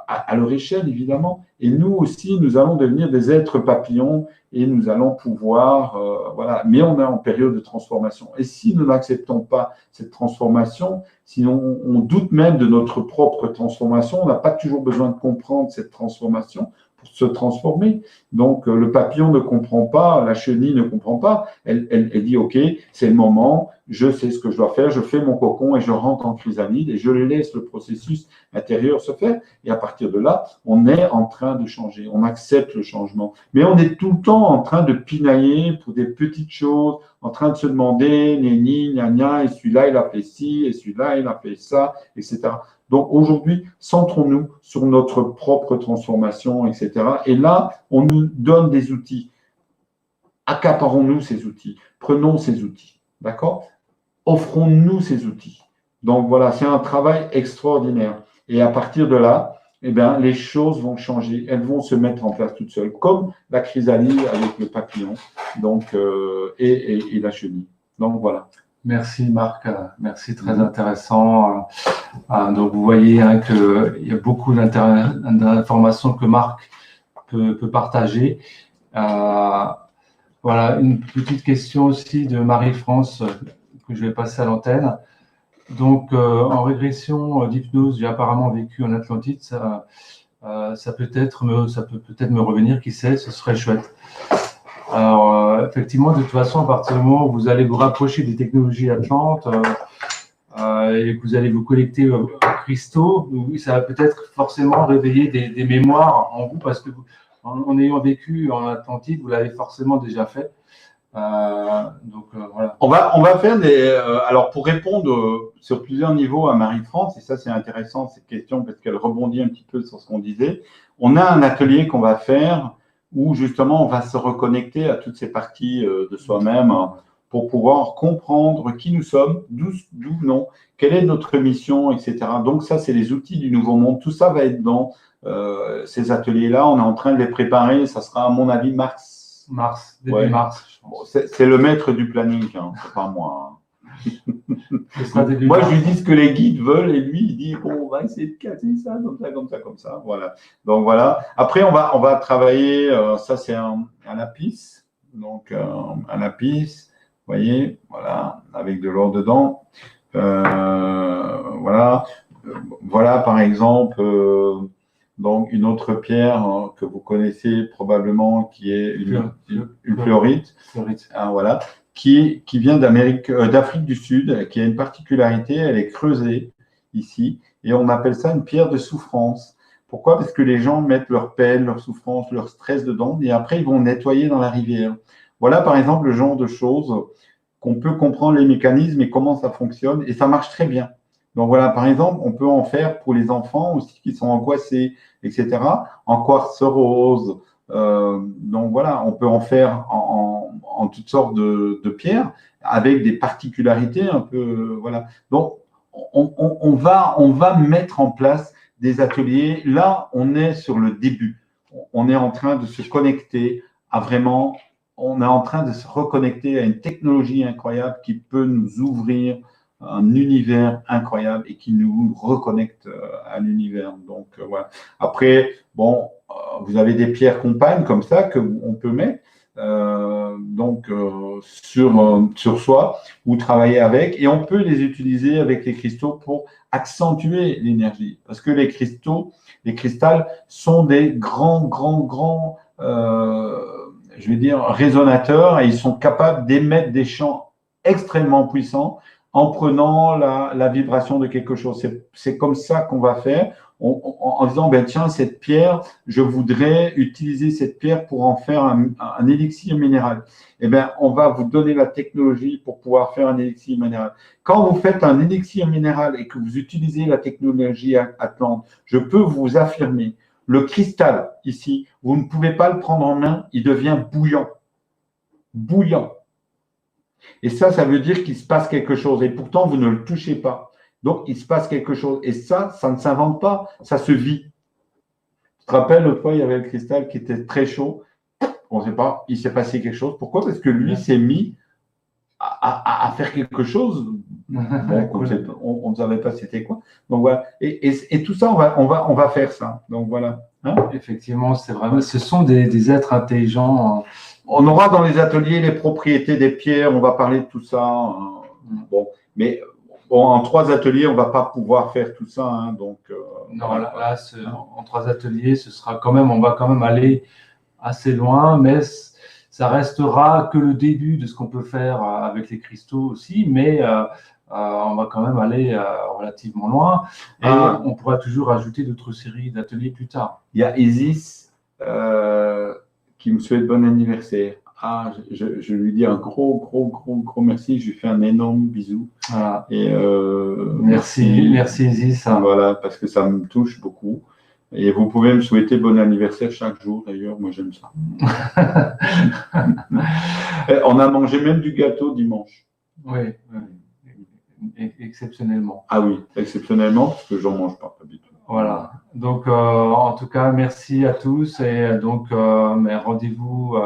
à leur échelle, évidemment. Et nous aussi, nous allons devenir des êtres papillons et nous allons pouvoir, voilà. Mais on est en période de transformation. Et si nous n'acceptons pas cette transformation, si on doute même de notre propre transformation, on n'a pas toujours besoin de comprendre cette transformation pour se transformer. Donc, le papillon ne comprend pas, la chenille ne comprend pas. Elle dit, OK, c'est le moment, je sais ce que je dois faire, je fais mon cocon et je rentre en chrysalide et je laisse le processus intérieur se faire. Et à partir de là, on est en train de changer, on accepte le changement. Mais on est tout le temps en train de pinailler pour des petites choses, en train de se demander, ni, gna, gna, et celui-là, il a fait ci, et celui-là, il a fait ça, etc. Donc aujourd'hui, centrons-nous sur notre propre transformation, etc. Et là, on nous donne des outils. Accaparons-nous ces outils. Prenons ces outils. D'accord? Offrons-nous ces outils. Donc voilà, c'est un travail extraordinaire. Et à partir de là, eh bien, les choses vont changer. Elles vont se mettre en place toutes seules, comme la chrysalide avec le papillon donc, et la chenille. Donc voilà. Merci Marc, merci, très intéressant. Donc vous voyez hein, qu'il y a beaucoup d'informations que Marc peut partager. Voilà, une petite question aussi de Marie-France que je vais passer à l'antenne. Donc en régression d'hypnose, j'ai apparemment vécu en Atlantide, ça peut peut-être me revenir, qui sait, ce serait chouette. Alors, effectivement, de toute façon, à partir du moment où vous allez vous rapprocher des technologies Atlantes et que vous allez vous connecter aux cristaux, ça va peut-être forcément réveiller des mémoires en vous, parce que en ayant vécu en Atlantide, vous l'avez forcément déjà fait. Donc, voilà. On va faire alors, pour répondre sur plusieurs niveaux à Marie-France, et ça, c'est intéressant, cette question, parce qu'elle rebondit un petit peu sur ce qu'on disait. On a un atelier qu'on va faire où justement on va se reconnecter à toutes ces parties de soi-même pour pouvoir comprendre qui nous sommes, d'où venons, quelle est notre mission, etc. Donc ça, c'est les outils du nouveau monde. Tout ça va être dans ces ateliers-là. On est en train de les préparer. Ça sera, à mon avis, début mars. Je pense. Bon, c'est le maître du planning, hein, c'est pas moi. Moi, je lui dis ce que les guides veulent et lui, il dit bon, on va essayer de casser ça, comme ça, comme ça, comme ça. Voilà. Donc voilà. Après, on va travailler. Ça, c'est un lapis. Donc un lapis, vous voyez, voilà, avec de l'or dedans. Voilà. Voilà, par exemple, donc une autre pierre que vous connaissez probablement, qui est une fluorite. Voilà. Qui vient d'Afrique du Sud, qui a une particularité, elle est creusée ici, et on appelle ça une pierre de souffrance. Pourquoi? Parce que les gens mettent leur peine, leur souffrance, leur stress dedans, et après ils vont nettoyer dans la rivière. Voilà par exemple le genre de choses qu'on peut comprendre les mécanismes et comment ça fonctionne, et ça marche très bien. Donc voilà, par exemple, on peut en faire pour les enfants aussi qui sont angoissés, etc., en quartz rose. Donc voilà, on peut en faire en toutes sortes de pierres avec des particularités un peu, voilà. Donc, on va mettre en place des ateliers. Là, on est sur le début. On est en train de se connecter à vraiment, on est en train de se reconnecter à une technologie incroyable qui peut nous ouvrir un univers incroyable et qui nous reconnecte à l'univers. Donc, voilà. Après, bon, vous avez des pierres compagnes comme ça qu'on peut mettre sur soi ou travailler avec, et on peut les utiliser avec les cristaux pour accentuer l'énergie, parce que les cristals sont des grands je vais dire résonateurs, et ils sont capables d'émettre des champs extrêmement puissants en prenant la vibration de quelque chose. C'est comme ça qu'on va faire, en disant, ben, tiens, cette pierre, je voudrais utiliser cette pierre pour en faire un élixir minéral. Eh bien, on va vous donner la technologie pour pouvoir faire un élixir minéral. Quand vous faites un élixir minéral et que vous utilisez la technologie Atlante, je peux vous affirmer, le cristal, ici, vous ne pouvez pas le prendre en main, il devient bouillant. Bouillant. Et ça veut dire qu'il se passe quelque chose. Et pourtant, vous ne le touchez pas. Donc, il se passe quelque chose. Et ça ne s'invente pas, ça se vit. Je te rappelle, l'autre fois, il y avait le cristal qui était très chaud. On ne sait pas, il s'est passé quelque chose. Pourquoi? Parce que lui s'est mis à faire quelque chose. Bon, Cool. on ne savait pas c'était quoi. Donc voilà. Et tout ça, on va faire ça. Donc voilà. Hein. Effectivement, c'est vraiment, ce sont des êtres intelligents. On aura dans les ateliers les propriétés des pierres, on va parler de tout ça. Hein. Bon, mais bon, en 3 ateliers, on ne va pas pouvoir faire tout ça. Hein, donc, Non, voilà, là, en 3 ateliers, ce sera quand même, on va quand même aller assez loin, mais ça restera que le début de ce qu'on peut faire avec les cristaux aussi, mais on va quand même aller relativement loin et on pourra toujours ajouter d'autres séries d'ateliers plus tard. Il y a Isis qui me souhaite bon anniversaire. Ah, je lui dis un gros merci. Je lui fais un énorme bisou. Voilà. Et merci Isis. Voilà, parce que ça me touche beaucoup. Et vous pouvez me souhaiter bon anniversaire chaque jour, d'ailleurs. Moi, j'aime ça. On a mangé même du gâteau dimanche. Oui, exceptionnellement. Ah oui, exceptionnellement, parce que j'en mange pas du tout. Voilà. Donc, en tout cas, merci à tous. Et donc, rendez-vous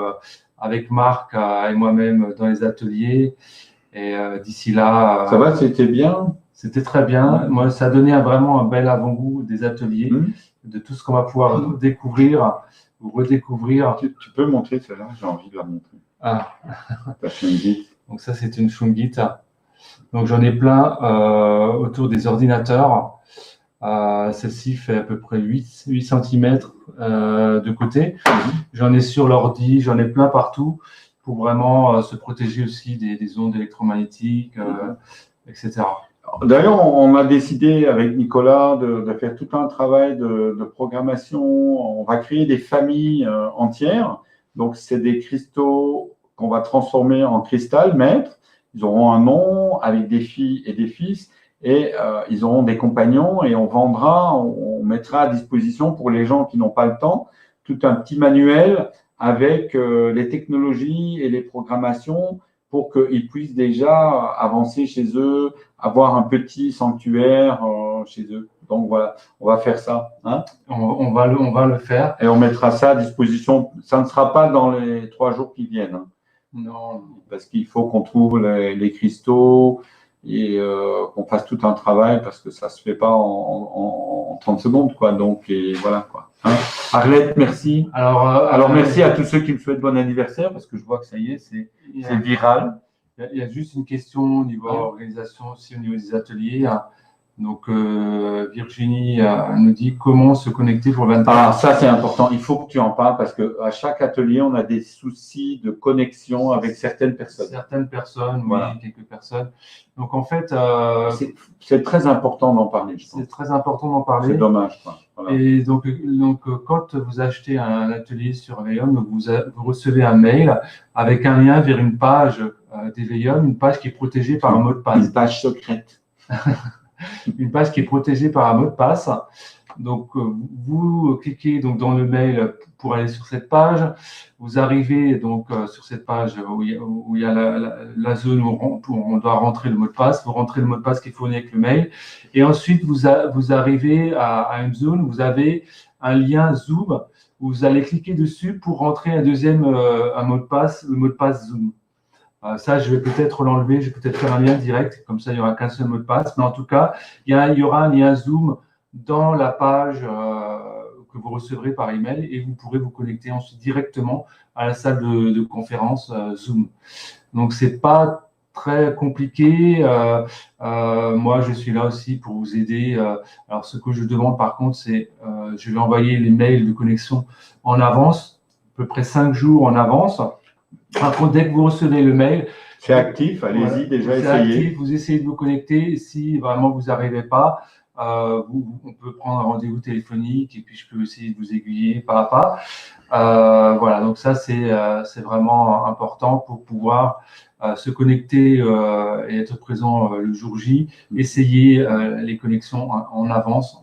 avec Marc et moi-même dans les ateliers. Et d'ici là. Ça va, c'était bien? C'était très bien. Moi, ça a donné vraiment un bel avant-goût des ateliers, de tout ce qu'on va pouvoir découvrir ou redécouvrir. Tu peux montrer celle-là? J'ai envie de la montrer. Ah. La shungite. Donc ça, c'est une shungite. Donc j'en ai plein autour des ordinateurs. Celle-ci fait à peu près 8 cm de côté. J'en ai sur l'ordi, j'en ai plein partout pour vraiment se protéger aussi des ondes électromagnétiques, etc. D'ailleurs, on a décidé avec Nicolas de faire tout un travail de programmation. On va créer des familles entières. Donc, c'est des cristaux qu'on va transformer en cristal maître. Ils auront un nom avec des filles et des fils et ils auront des compagnons et on vendra, on mettra à disposition pour les gens qui n'ont pas le temps tout un petit manuel avec les technologies et les programmations pour qu'ils puissent déjà avancer chez eux, avoir un petit sanctuaire chez eux. Donc voilà, on va faire ça. Hein, on va le faire. Et on mettra ça à disposition. Ça ne sera pas dans les 3 jours qui viennent. Hein. Non. Parce qu'il faut qu'on trouve les cristaux et qu'on fasse tout un travail parce que ça ne se fait pas en 30 secondes. Quoi. Donc, et voilà. Quoi. Hein. Arlette, merci. Alors merci à tous ceux qui me souhaitent bon anniversaire parce que je vois que ça y est, c'est viral. Il y a juste une question au niveau organisation aussi, au niveau des ateliers. Donc, Virginie nous dit comment se connecter pour le 24. Ah, ça, c'est important. Il faut que tu en parles parce qu'à chaque atelier, on a des soucis de connexion avec certaines personnes. Certaines personnes, voilà. Oui, quelques personnes. Donc, en fait… c'est très important d'en parler, je pense. C'est très important d'en parler. C'est dommage. Quoi. Voilà. Et donc, quand vous achetez un atelier sur Eveium, vous recevez un mail avec un lien vers une page d'Eveium, une page qui est protégée par un mot de passe. Une page secrète. Une page qui est protégée par un mot de passe. Donc, vous cliquez donc dans le mail pour aller sur cette page. Vous arrivez donc sur cette page où il y a la zone où on doit rentrer le mot de passe. Vous rentrez le mot de passe qui est fourni avec le mail. Et ensuite, vous arrivez à une zone où vous avez un lien Zoom où vous allez cliquer dessus pour rentrer un mot de passe, le mot de passe Zoom. Ça, je vais peut-être l'enlever, je vais peut-être faire un lien direct, comme ça, il n'y aura qu'un seul mot de passe. Mais en tout cas, il y aura un lien Zoom dans la page que vous recevrez par email et vous pourrez vous connecter ensuite directement à la salle de conférence Zoom. Donc, c'est pas très compliqué. Moi, je suis là aussi pour vous aider. Alors, ce que je demande, par contre, c'est je vais envoyer les mails de connexion en avance, à peu près 5 jours en avance. Par contre, dès que vous recevez le mail, c'est actif, allez-y, déjà essayez. Actif, vous essayez de vous connecter. Si vraiment vous n'arrivez pas, on peut prendre un rendez-vous téléphonique et puis je peux essayer de vous aiguiller pas à pas. Voilà, donc ça, c'est vraiment important pour pouvoir se connecter et être présent le jour J. Essayer les connexions en avance.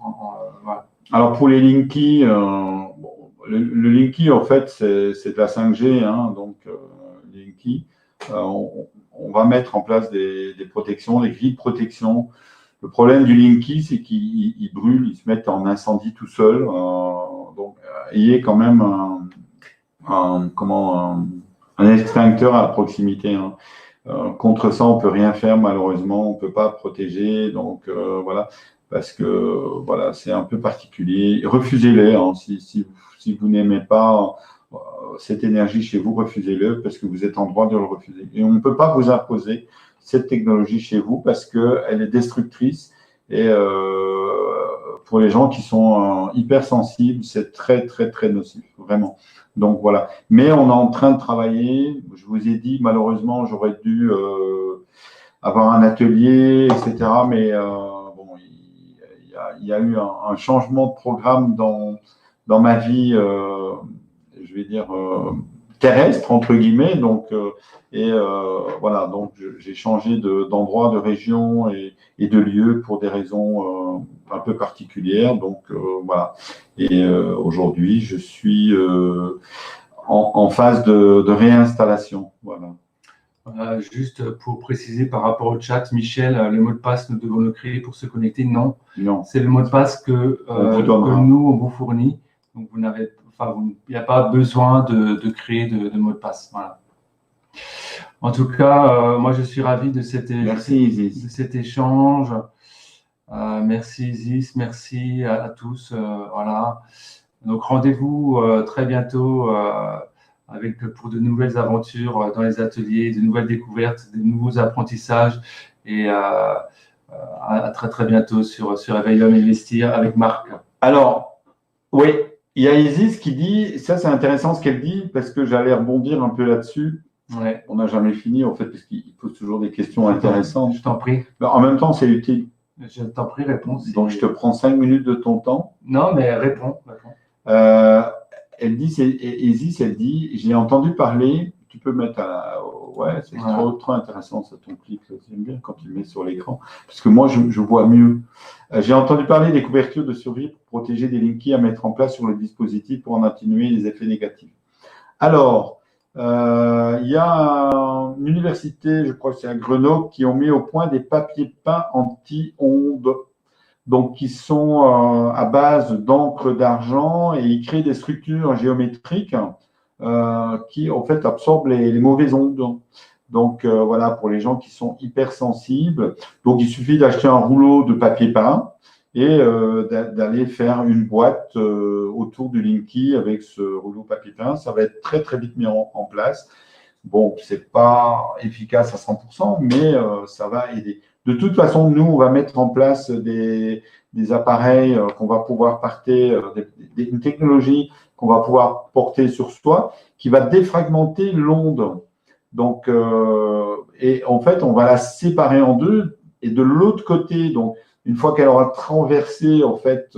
Voilà. Alors, pour les Linky, le Linky, en fait, c'est de la 5G, hein, donc Linky. On va mettre en place des protections, des grilles de protection. Le problème du Linky, c'est qu'il brûle, il se met en incendie tout seul. Donc, ayez quand même un extincteur à proximité. Hein. Contre ça, on peut rien faire, malheureusement, on peut pas protéger. Donc, voilà, parce que voilà, c'est un peu particulier. Refusez-les, hein, si vous n'aimez pas cette énergie chez vous, refusez-le parce que vous êtes en droit de le refuser. Et on ne peut pas vous imposer cette technologie chez vous parce qu'elle est destructrice et pour les gens qui sont hypersensibles, c'est très, très, très nocif, vraiment. Donc voilà. Mais on est en train de travailler. Je vous ai dit, malheureusement, j'aurais dû avoir un atelier, etc. Mais bon, il y a eu un changement de programme dans ma vie, je vais dire, terrestre, entre guillemets. Donc, voilà, donc j'ai changé d'endroit, de région et de lieu pour des raisons un peu particulières. Donc, voilà. Et aujourd'hui, je suis en phase de réinstallation. Voilà. Juste pour préciser par rapport au chat, Michel, le mot de passe, nous devons le créer pour se connecter. Non, Non. c'est le mot de passe que nous, on vous fournit. Donc, il n'y a pas besoin de créer de mot de passe. Voilà. En tout cas, moi, je suis ravi de cet échange. Merci Isis, merci à tous. Voilà. Donc, rendez-vous très bientôt pour de nouvelles aventures dans les ateliers, de nouvelles découvertes, de nouveaux apprentissages. Et à très très bientôt sur Éveil Investir avec Marc. Alors, oui, il y a Isis qui dit, ça c'est intéressant ce qu'elle dit, parce que j'allais rebondir un peu là-dessus. Ouais. On n'a jamais fini, en fait, parce qu'il pose toujours des questions intéressantes. Je t'en prie. Mais en même temps, c'est utile. Je t'en prie, réponds. Donc, je te prends 5 minutes de ton temps. Non, mais réponds. Elle dit, Isis, elle dit, j'ai entendu parler, tu peux mettre ouais, c'est trop intéressant, ça, ton clic, j'aime bien quand tu le mets sur l'écran, parce que moi, je vois mieux. J'ai entendu parler des couvertures de survie pour protéger des Linky à mettre en place sur le dispositif pour en atténuer les effets négatifs. Alors, il y a une université, je crois que c'est à Grenoble, qui ont mis au point des papiers peints anti-ondes, donc qui sont à base d'encre d'argent, et ils créent des structures géométriques qui, en fait, absorbent les mauvaises ondes. Donc, voilà, pour les gens qui sont hypersensibles. Donc, il suffit d'acheter un rouleau de papier peint et d'aller faire une boîte autour du Linky avec ce rouleau papier peint. Ça va être très, très vite mis en place. Bon, c'est pas efficace à 100%, mais ça va aider. De toute façon, nous, on va mettre en place des appareils qu'on va pouvoir porter, une technologie qu'on va pouvoir porter sur soi qui va défragmenter l'onde. Donc, et en fait, on va la séparer en deux. Et de l'autre côté, donc, une fois qu'elle aura traversé, en fait,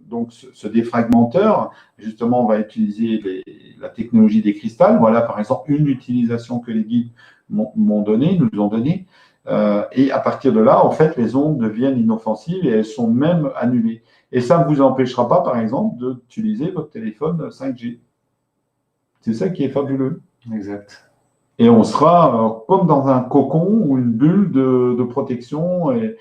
donc ce défragmenteur, justement, on va utiliser la technologie des cristals. Voilà, par exemple, une utilisation que les guides nous ont donnée. Et à partir de là, en fait, les ondes deviennent inoffensives et elles sont même annulées. Et ça ne vous empêchera pas, par exemple, d'utiliser votre téléphone 5G. C'est ça qui est fabuleux. Exact. Et on sera comme dans un cocon ou une bulle de protection. Et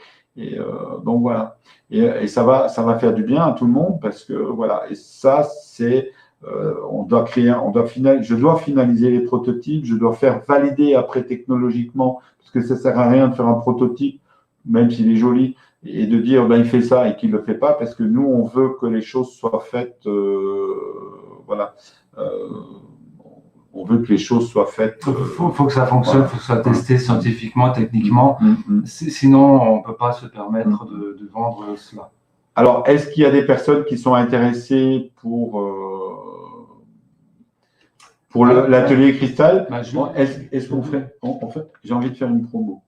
donc voilà. Et ça va faire du bien à tout le monde parce que voilà. Et ça, c'est je dois finaliser les prototypes, je dois faire valider après technologiquement, parce que ça ne sert à rien de faire un prototype, même s'il est joli, et de dire il fait ça et qu'il ne le fait pas, parce que nous, on veut que les choses soient faites, voilà. On veut que les choses soient faites. Il faut que ça fonctionne, il faut que ça soit testé scientifiquement, techniquement. Sinon, on ne peut pas se permettre de vendre cela. Alors, est-ce qu'il y a des personnes qui sont intéressées pour l'atelier cristal? Est-ce qu'on fait, en fait, j'ai envie de faire une promo,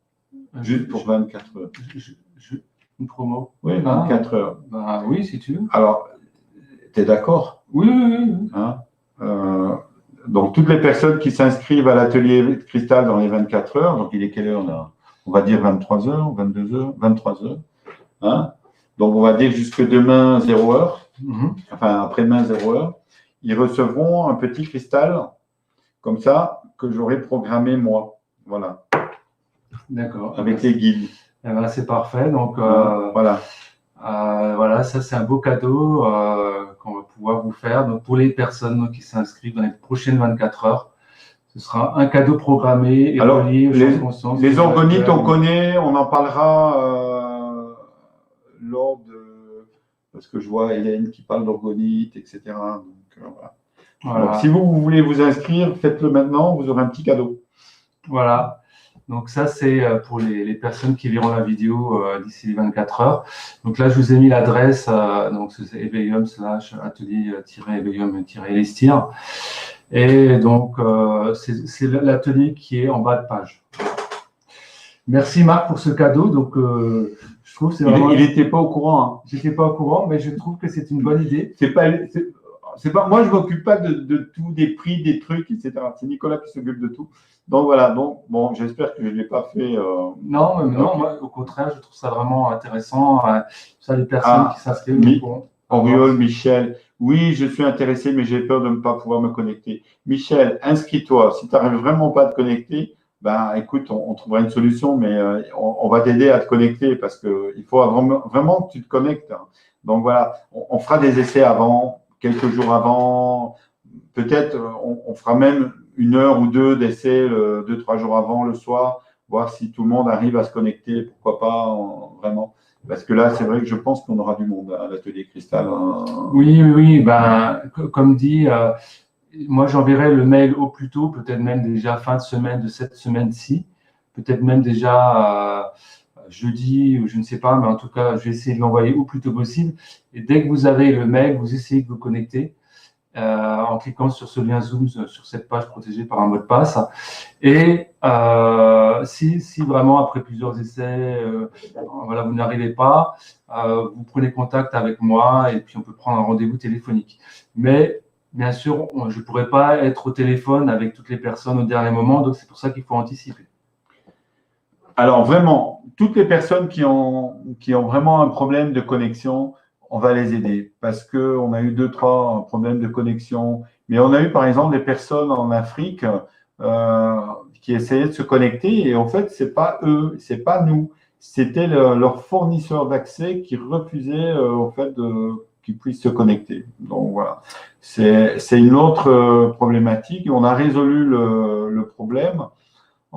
juste pour 24 heures. Une promo? Oui, 24 heures. Oui, si tu veux. Alors, tu es d'accord? Oui. Hein? Donc, toutes les personnes qui s'inscrivent à l'atelier cristal dans les 24 heures, donc il est quelle heure là? On va dire 23 heures, 22 heures, 23 heures. Hein? Donc, on va dire jusque demain 0 heure, enfin après-demain 0 heure. Ils recevront un petit cristal comme ça que j'aurai programmé moi. Voilà. D'accord. Avec les guides. Eh ben, c'est parfait. Donc, voilà. Voilà, ça c'est un beau cadeau qu'on va pouvoir vous faire. Donc, pour les personnes qui s'inscrivent dans les prochaines 24 heures, Ce sera un cadeau programmé et Alors, relié au champ de conscience. les orgonites, on connaît, on en parlera lors de. Parce que je vois Hélène qui parle d'orgonite, etc. Donc, voilà. Voilà. Donc, si vous voulez vous inscrire, faites-le maintenant, vous aurez un petit cadeau. Voilà. Donc ça, c'est pour les personnes qui verront la vidéo d'ici les 24 heures. Donc là, je vous ai mis l'adresse, donc c'est Eveium/atelier-Eveium-Elestir. Et donc, c'est l'atelier qui est en bas de page. Merci Marc pour ce cadeau. Donc, je trouve que c'est vraiment. Il n'était pas au courant. Hein. J'étais pas au courant, mais je trouve que c'est une bonne idée. C'est pas, moi, je m'occupe pas de tout, des prix, des trucs, etc. C'est Nicolas qui s'occupe de tout. Donc voilà. Donc bon, j'espère que je ne l'ai pas fait. Non, mais non. Moi, au contraire, je trouve ça vraiment intéressant. Ça, les personnes qui s'inscrivent. Auriol, Michel. Oui, je suis intéressé, mais j'ai peur de ne pas pouvoir me connecter. Michel, inscris-toi. Si tu n'arrives vraiment pas à te connecter, ben écoute, on trouvera une solution, mais on va t'aider à te connecter parce que il faut vraiment que tu te connectes. Donc voilà, on fera des essais avant, quelques jours avant. Peut-être on fera même 1 heure ou 2 d'essais 2-3 jours avant le soir, voir si tout le monde arrive à se connecter. Pourquoi pas vraiment. Parce que là, c'est vrai que je pense qu'on aura du monde à l'atelier Cristal. Oui. Ben, comme dit, moi, j'enverrai le mail au plus tôt, peut-être même déjà fin de semaine de cette semaine-ci, peut-être même déjà jeudi ou je ne sais pas, mais en tout cas, je vais essayer de l'envoyer au plus tôt possible. Et dès que vous avez le mail, vous essayez de vous connecter en cliquant sur ce lien Zoom sur cette page protégée par un mot de passe. Et si vraiment après plusieurs essais, voilà, vous n'arrivez pas, vous prenez contact avec moi et puis on peut prendre un rendez-vous téléphonique. Mais bien sûr, je ne pourrais pas être au téléphone avec toutes les personnes au dernier moment, donc c'est pour ça qu'il faut anticiper. Alors vraiment, toutes les personnes qui ont vraiment un problème de connexion, on va les aider parce qu'on a eu 2-3 problèmes de connexion. Mais on a eu par exemple des personnes en Afrique qui essayaient de se connecter et en fait, ce n'est pas eux, ce n'est pas nous. C'était leur fournisseur d'accès qui refusait au fait qu'ils puissent se connecter. Donc voilà, c'est une autre problématique. On a résolu le problème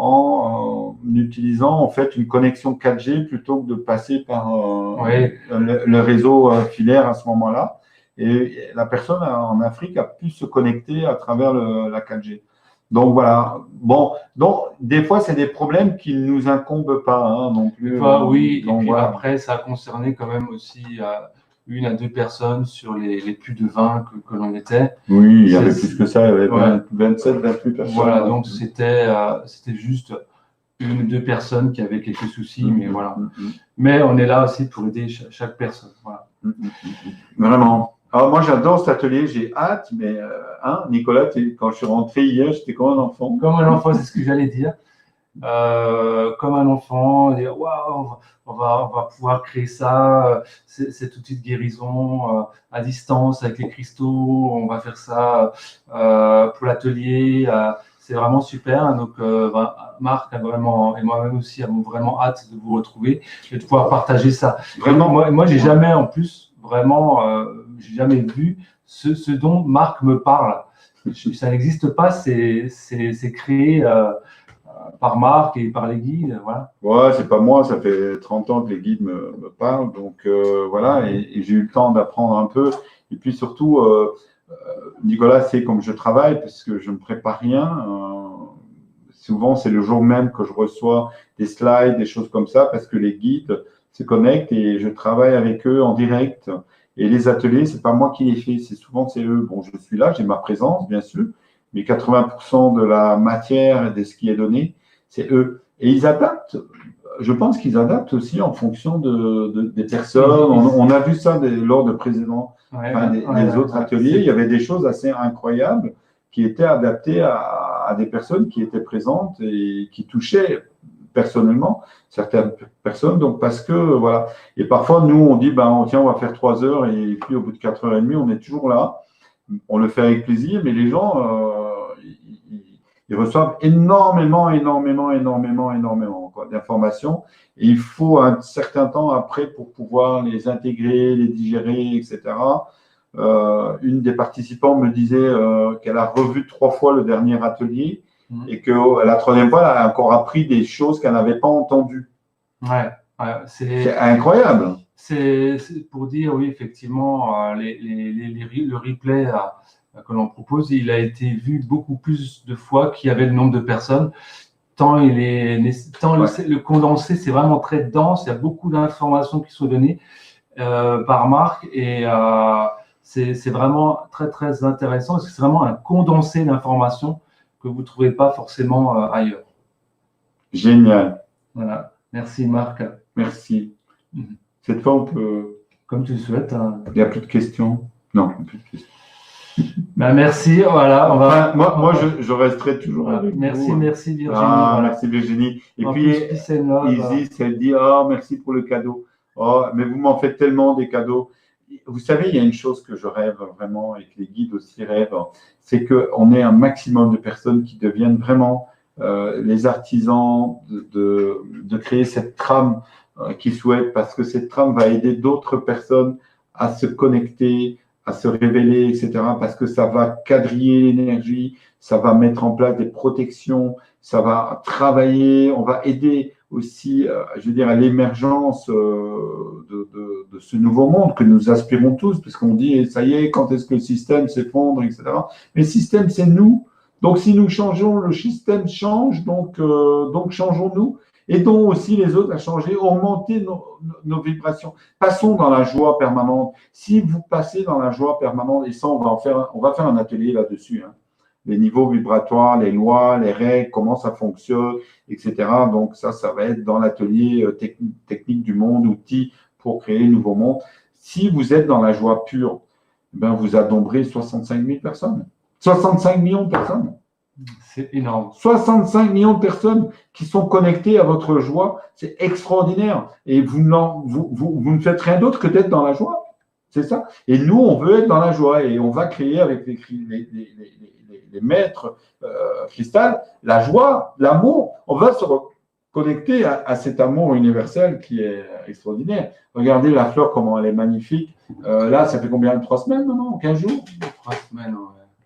en utilisant en fait une connexion 4G plutôt que de passer par le réseau filaire à ce moment-là. Et la personne en Afrique a pu se connecter à travers la 4G. Donc voilà. Bon, donc des fois c'est des problèmes qui ne nous incombent pas non plus. Oui, donc, et puis voilà. après ça a concerné quand même aussi 1 à 2 personnes sur les plus de 20 que l'on était. Oui, il y avait plus que ça, il y avait 27, 28 personnes. Voilà, donc c'était juste 1 ou 2 personnes qui avaient quelques soucis, mais voilà. Mais on est là aussi pour aider chaque personne. Voilà. Vraiment. Alors moi j'adore cet atelier, j'ai hâte, mais Nicolas, quand je suis rentré hier, j'étais comme un enfant. Comme un enfant, c'est ce que j'allais dire. Comme un enfant, dire waouh, on va pouvoir créer ça, cet outil de guérison à distance avec les cristaux, on va faire ça pour l'atelier, c'est vraiment super. Donc Marc a vraiment, et moi-même aussi, avons vraiment hâte de vous retrouver et de pouvoir partager ça. Vraiment, moi j'ai jamais en plus vraiment, j'ai jamais vu ce dont Marc me parle. Ça n'existe pas, c'est créé par Marc et par les guides, voilà. Ouais, c'est pas moi, ça fait 30 ans que les guides me parlent, donc voilà, et j'ai eu le temps d'apprendre un peu. Et puis surtout, Nicolas sait comme je travaille, parce que je ne prépare rien. Souvent, c'est le jour même que je reçois des slides, des choses comme ça, parce que les guides se connectent et je travaille avec eux en direct. Et les ateliers, c'est pas moi qui les fais, c'est eux. Bon, je suis là, j'ai ma présence, bien sûr, mais 80% de la matière et de ce qui est donné, c'est eux. Et ils adaptent, je pense qu'ils adaptent aussi en fonction des personnes. On a vu ça lors de précédents, des autres ateliers. Il y avait des choses assez incroyables qui étaient adaptées à des personnes qui étaient présentes et qui touchaient personnellement certaines personnes. Donc, parce que, voilà. Et parfois, nous, on dit, tiens, on va faire 3 heures et puis au bout de 4h30, on est toujours là. On le fait avec plaisir, mais les gens, ils reçoivent énormément d'informations. Et il faut un certain temps après pour pouvoir les intégrer, les digérer, etc. Une des participants me disait qu'elle a revu 3 fois le dernier atelier et que la troisième fois, elle a encore appris des choses qu'elle n'avait pas entendues. Ouais, c'est incroyable. C'est pour dire, oui, effectivement, le replay que l'on propose, il a été vu beaucoup plus de fois qu'il y avait le nombre de personnes. Tant le condensé, c'est vraiment très dense, il y a beaucoup d'informations qui sont données par Marc et c'est vraiment très, très intéressant parce que c'est vraiment un condensé d'informations que vous ne trouvez pas forcément ailleurs. Génial. Voilà. Merci Marc. Merci. Cette fois, on peut… Comme tu le souhaites. Hein. Il n'y a plus de questions? Non, plus de questions. Ben, merci. Voilà, moi, je resterai toujours avec vous. Merci Virginie. Voilà. Merci Virginie. Et en puis, Isis, elle dit, oh, merci pour le cadeau. Oh, mais vous m'en faites tellement des cadeaux. Vous savez, il y a une chose que je rêve vraiment et que les guides aussi rêvent, c'est qu'on ait un maximum de personnes qui deviennent vraiment les artisans de créer cette trame qu'ils souhaitent, parce que cette trame va aider d'autres personnes à se connecter, à se révéler, etc. Parce que ça va quadriller l'énergie, ça va mettre en place des protections, ça va travailler, on va aider aussi, je veux dire, à l'émergence de ce nouveau monde que nous aspirons tous, parce qu'on dit, ça y est, quand est-ce que le système s'effondre, etc. Mais le système, c'est nous. Donc, si nous changeons, le système change, donc changeons-nous. Aidons aussi les autres à changer, augmenter nos vibrations. Passons dans la joie permanente. Si vous passez dans la joie permanente, et ça, on va faire un atelier là-dessus, hein. Les niveaux vibratoires, les lois, les règles, comment ça fonctionne, etc. Donc ça va être dans l'atelier technique du monde, outils pour créer un nouveau monde. Si vous êtes dans la joie pure, ben vous adombrez 65 000 personnes. 65 millions de personnes. C'est énorme. 65 millions de personnes qui sont connectées à votre joie, c'est extraordinaire. Et vous ne faites rien d'autre que d'être dans la joie. C'est ça. Et nous, on veut être dans la joie et on va créer avec les maîtres cristal la joie, l'amour. On va se connecter à cet amour universel qui est extraordinaire. Regardez la fleur, comment elle est magnifique. Là, ça fait combien? 3 semaines maintenant? 15 jours? 3 semaines,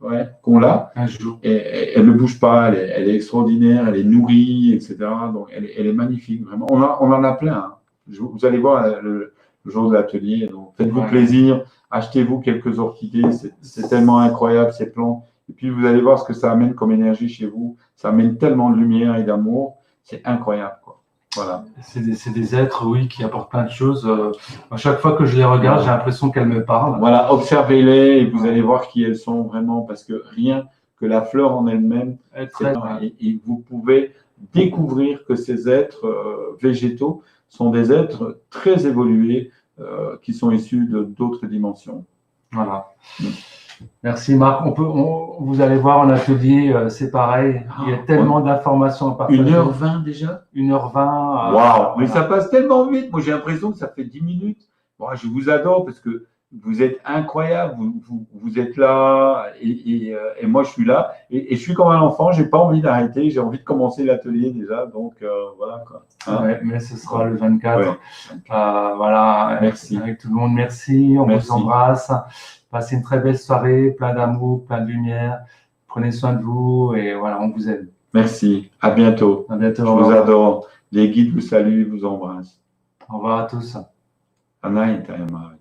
ouais, qu'on l'a. Un jour. Et elle ne bouge pas, elle est extraordinaire, elle est nourrie, etc. Donc, elle est magnifique, vraiment. On en a plein. Hein. Vous allez voir le jour de l'atelier. Donc, faites-vous plaisir, achetez-vous quelques orchidées. C'est tellement incroyable, ces plantes. Et puis, vous allez voir ce que ça amène comme énergie chez vous. Ça amène tellement de lumière et d'amour. C'est incroyable, quoi. Voilà. C'est des êtres, oui, qui apportent plein de choses. À chaque fois que je les regarde, j'ai l'impression qu'elles me parlent. Voilà, observez-les et vous allez voir qui elles sont vraiment, parce que rien que la fleur en elle-même, et vous pouvez découvrir que ces êtres végétaux sont des êtres très évolués qui sont issus d'autres dimensions. Voilà. Merci Marc. Vous allez voir en atelier, c'est pareil. Il y a tellement d'informations à partager. 1h20 déjà? 1h20. Waouh! Mais ça passe tellement vite. Moi, j'ai l'impression que ça fait 10 minutes. Bon, je vous adore parce que vous êtes incroyable. Vous êtes là et moi, je suis là. Et je suis comme un enfant. Je n'ai pas envie d'arrêter. J'ai envie de commencer l'atelier déjà. Donc, voilà, quoi. Hein? Ouais, mais ce sera le 24. Ouais. Voilà. Merci. Avec tout le monde, merci. On vous embrasse. Passez une très belle soirée, plein d'amour, plein de lumière. Prenez soin de vous et voilà, on vous aime. Merci. À bientôt. À bientôt. Je vous adore. Les guides vous saluent, vous embrassent. Au revoir à tous. Anna et Taïma.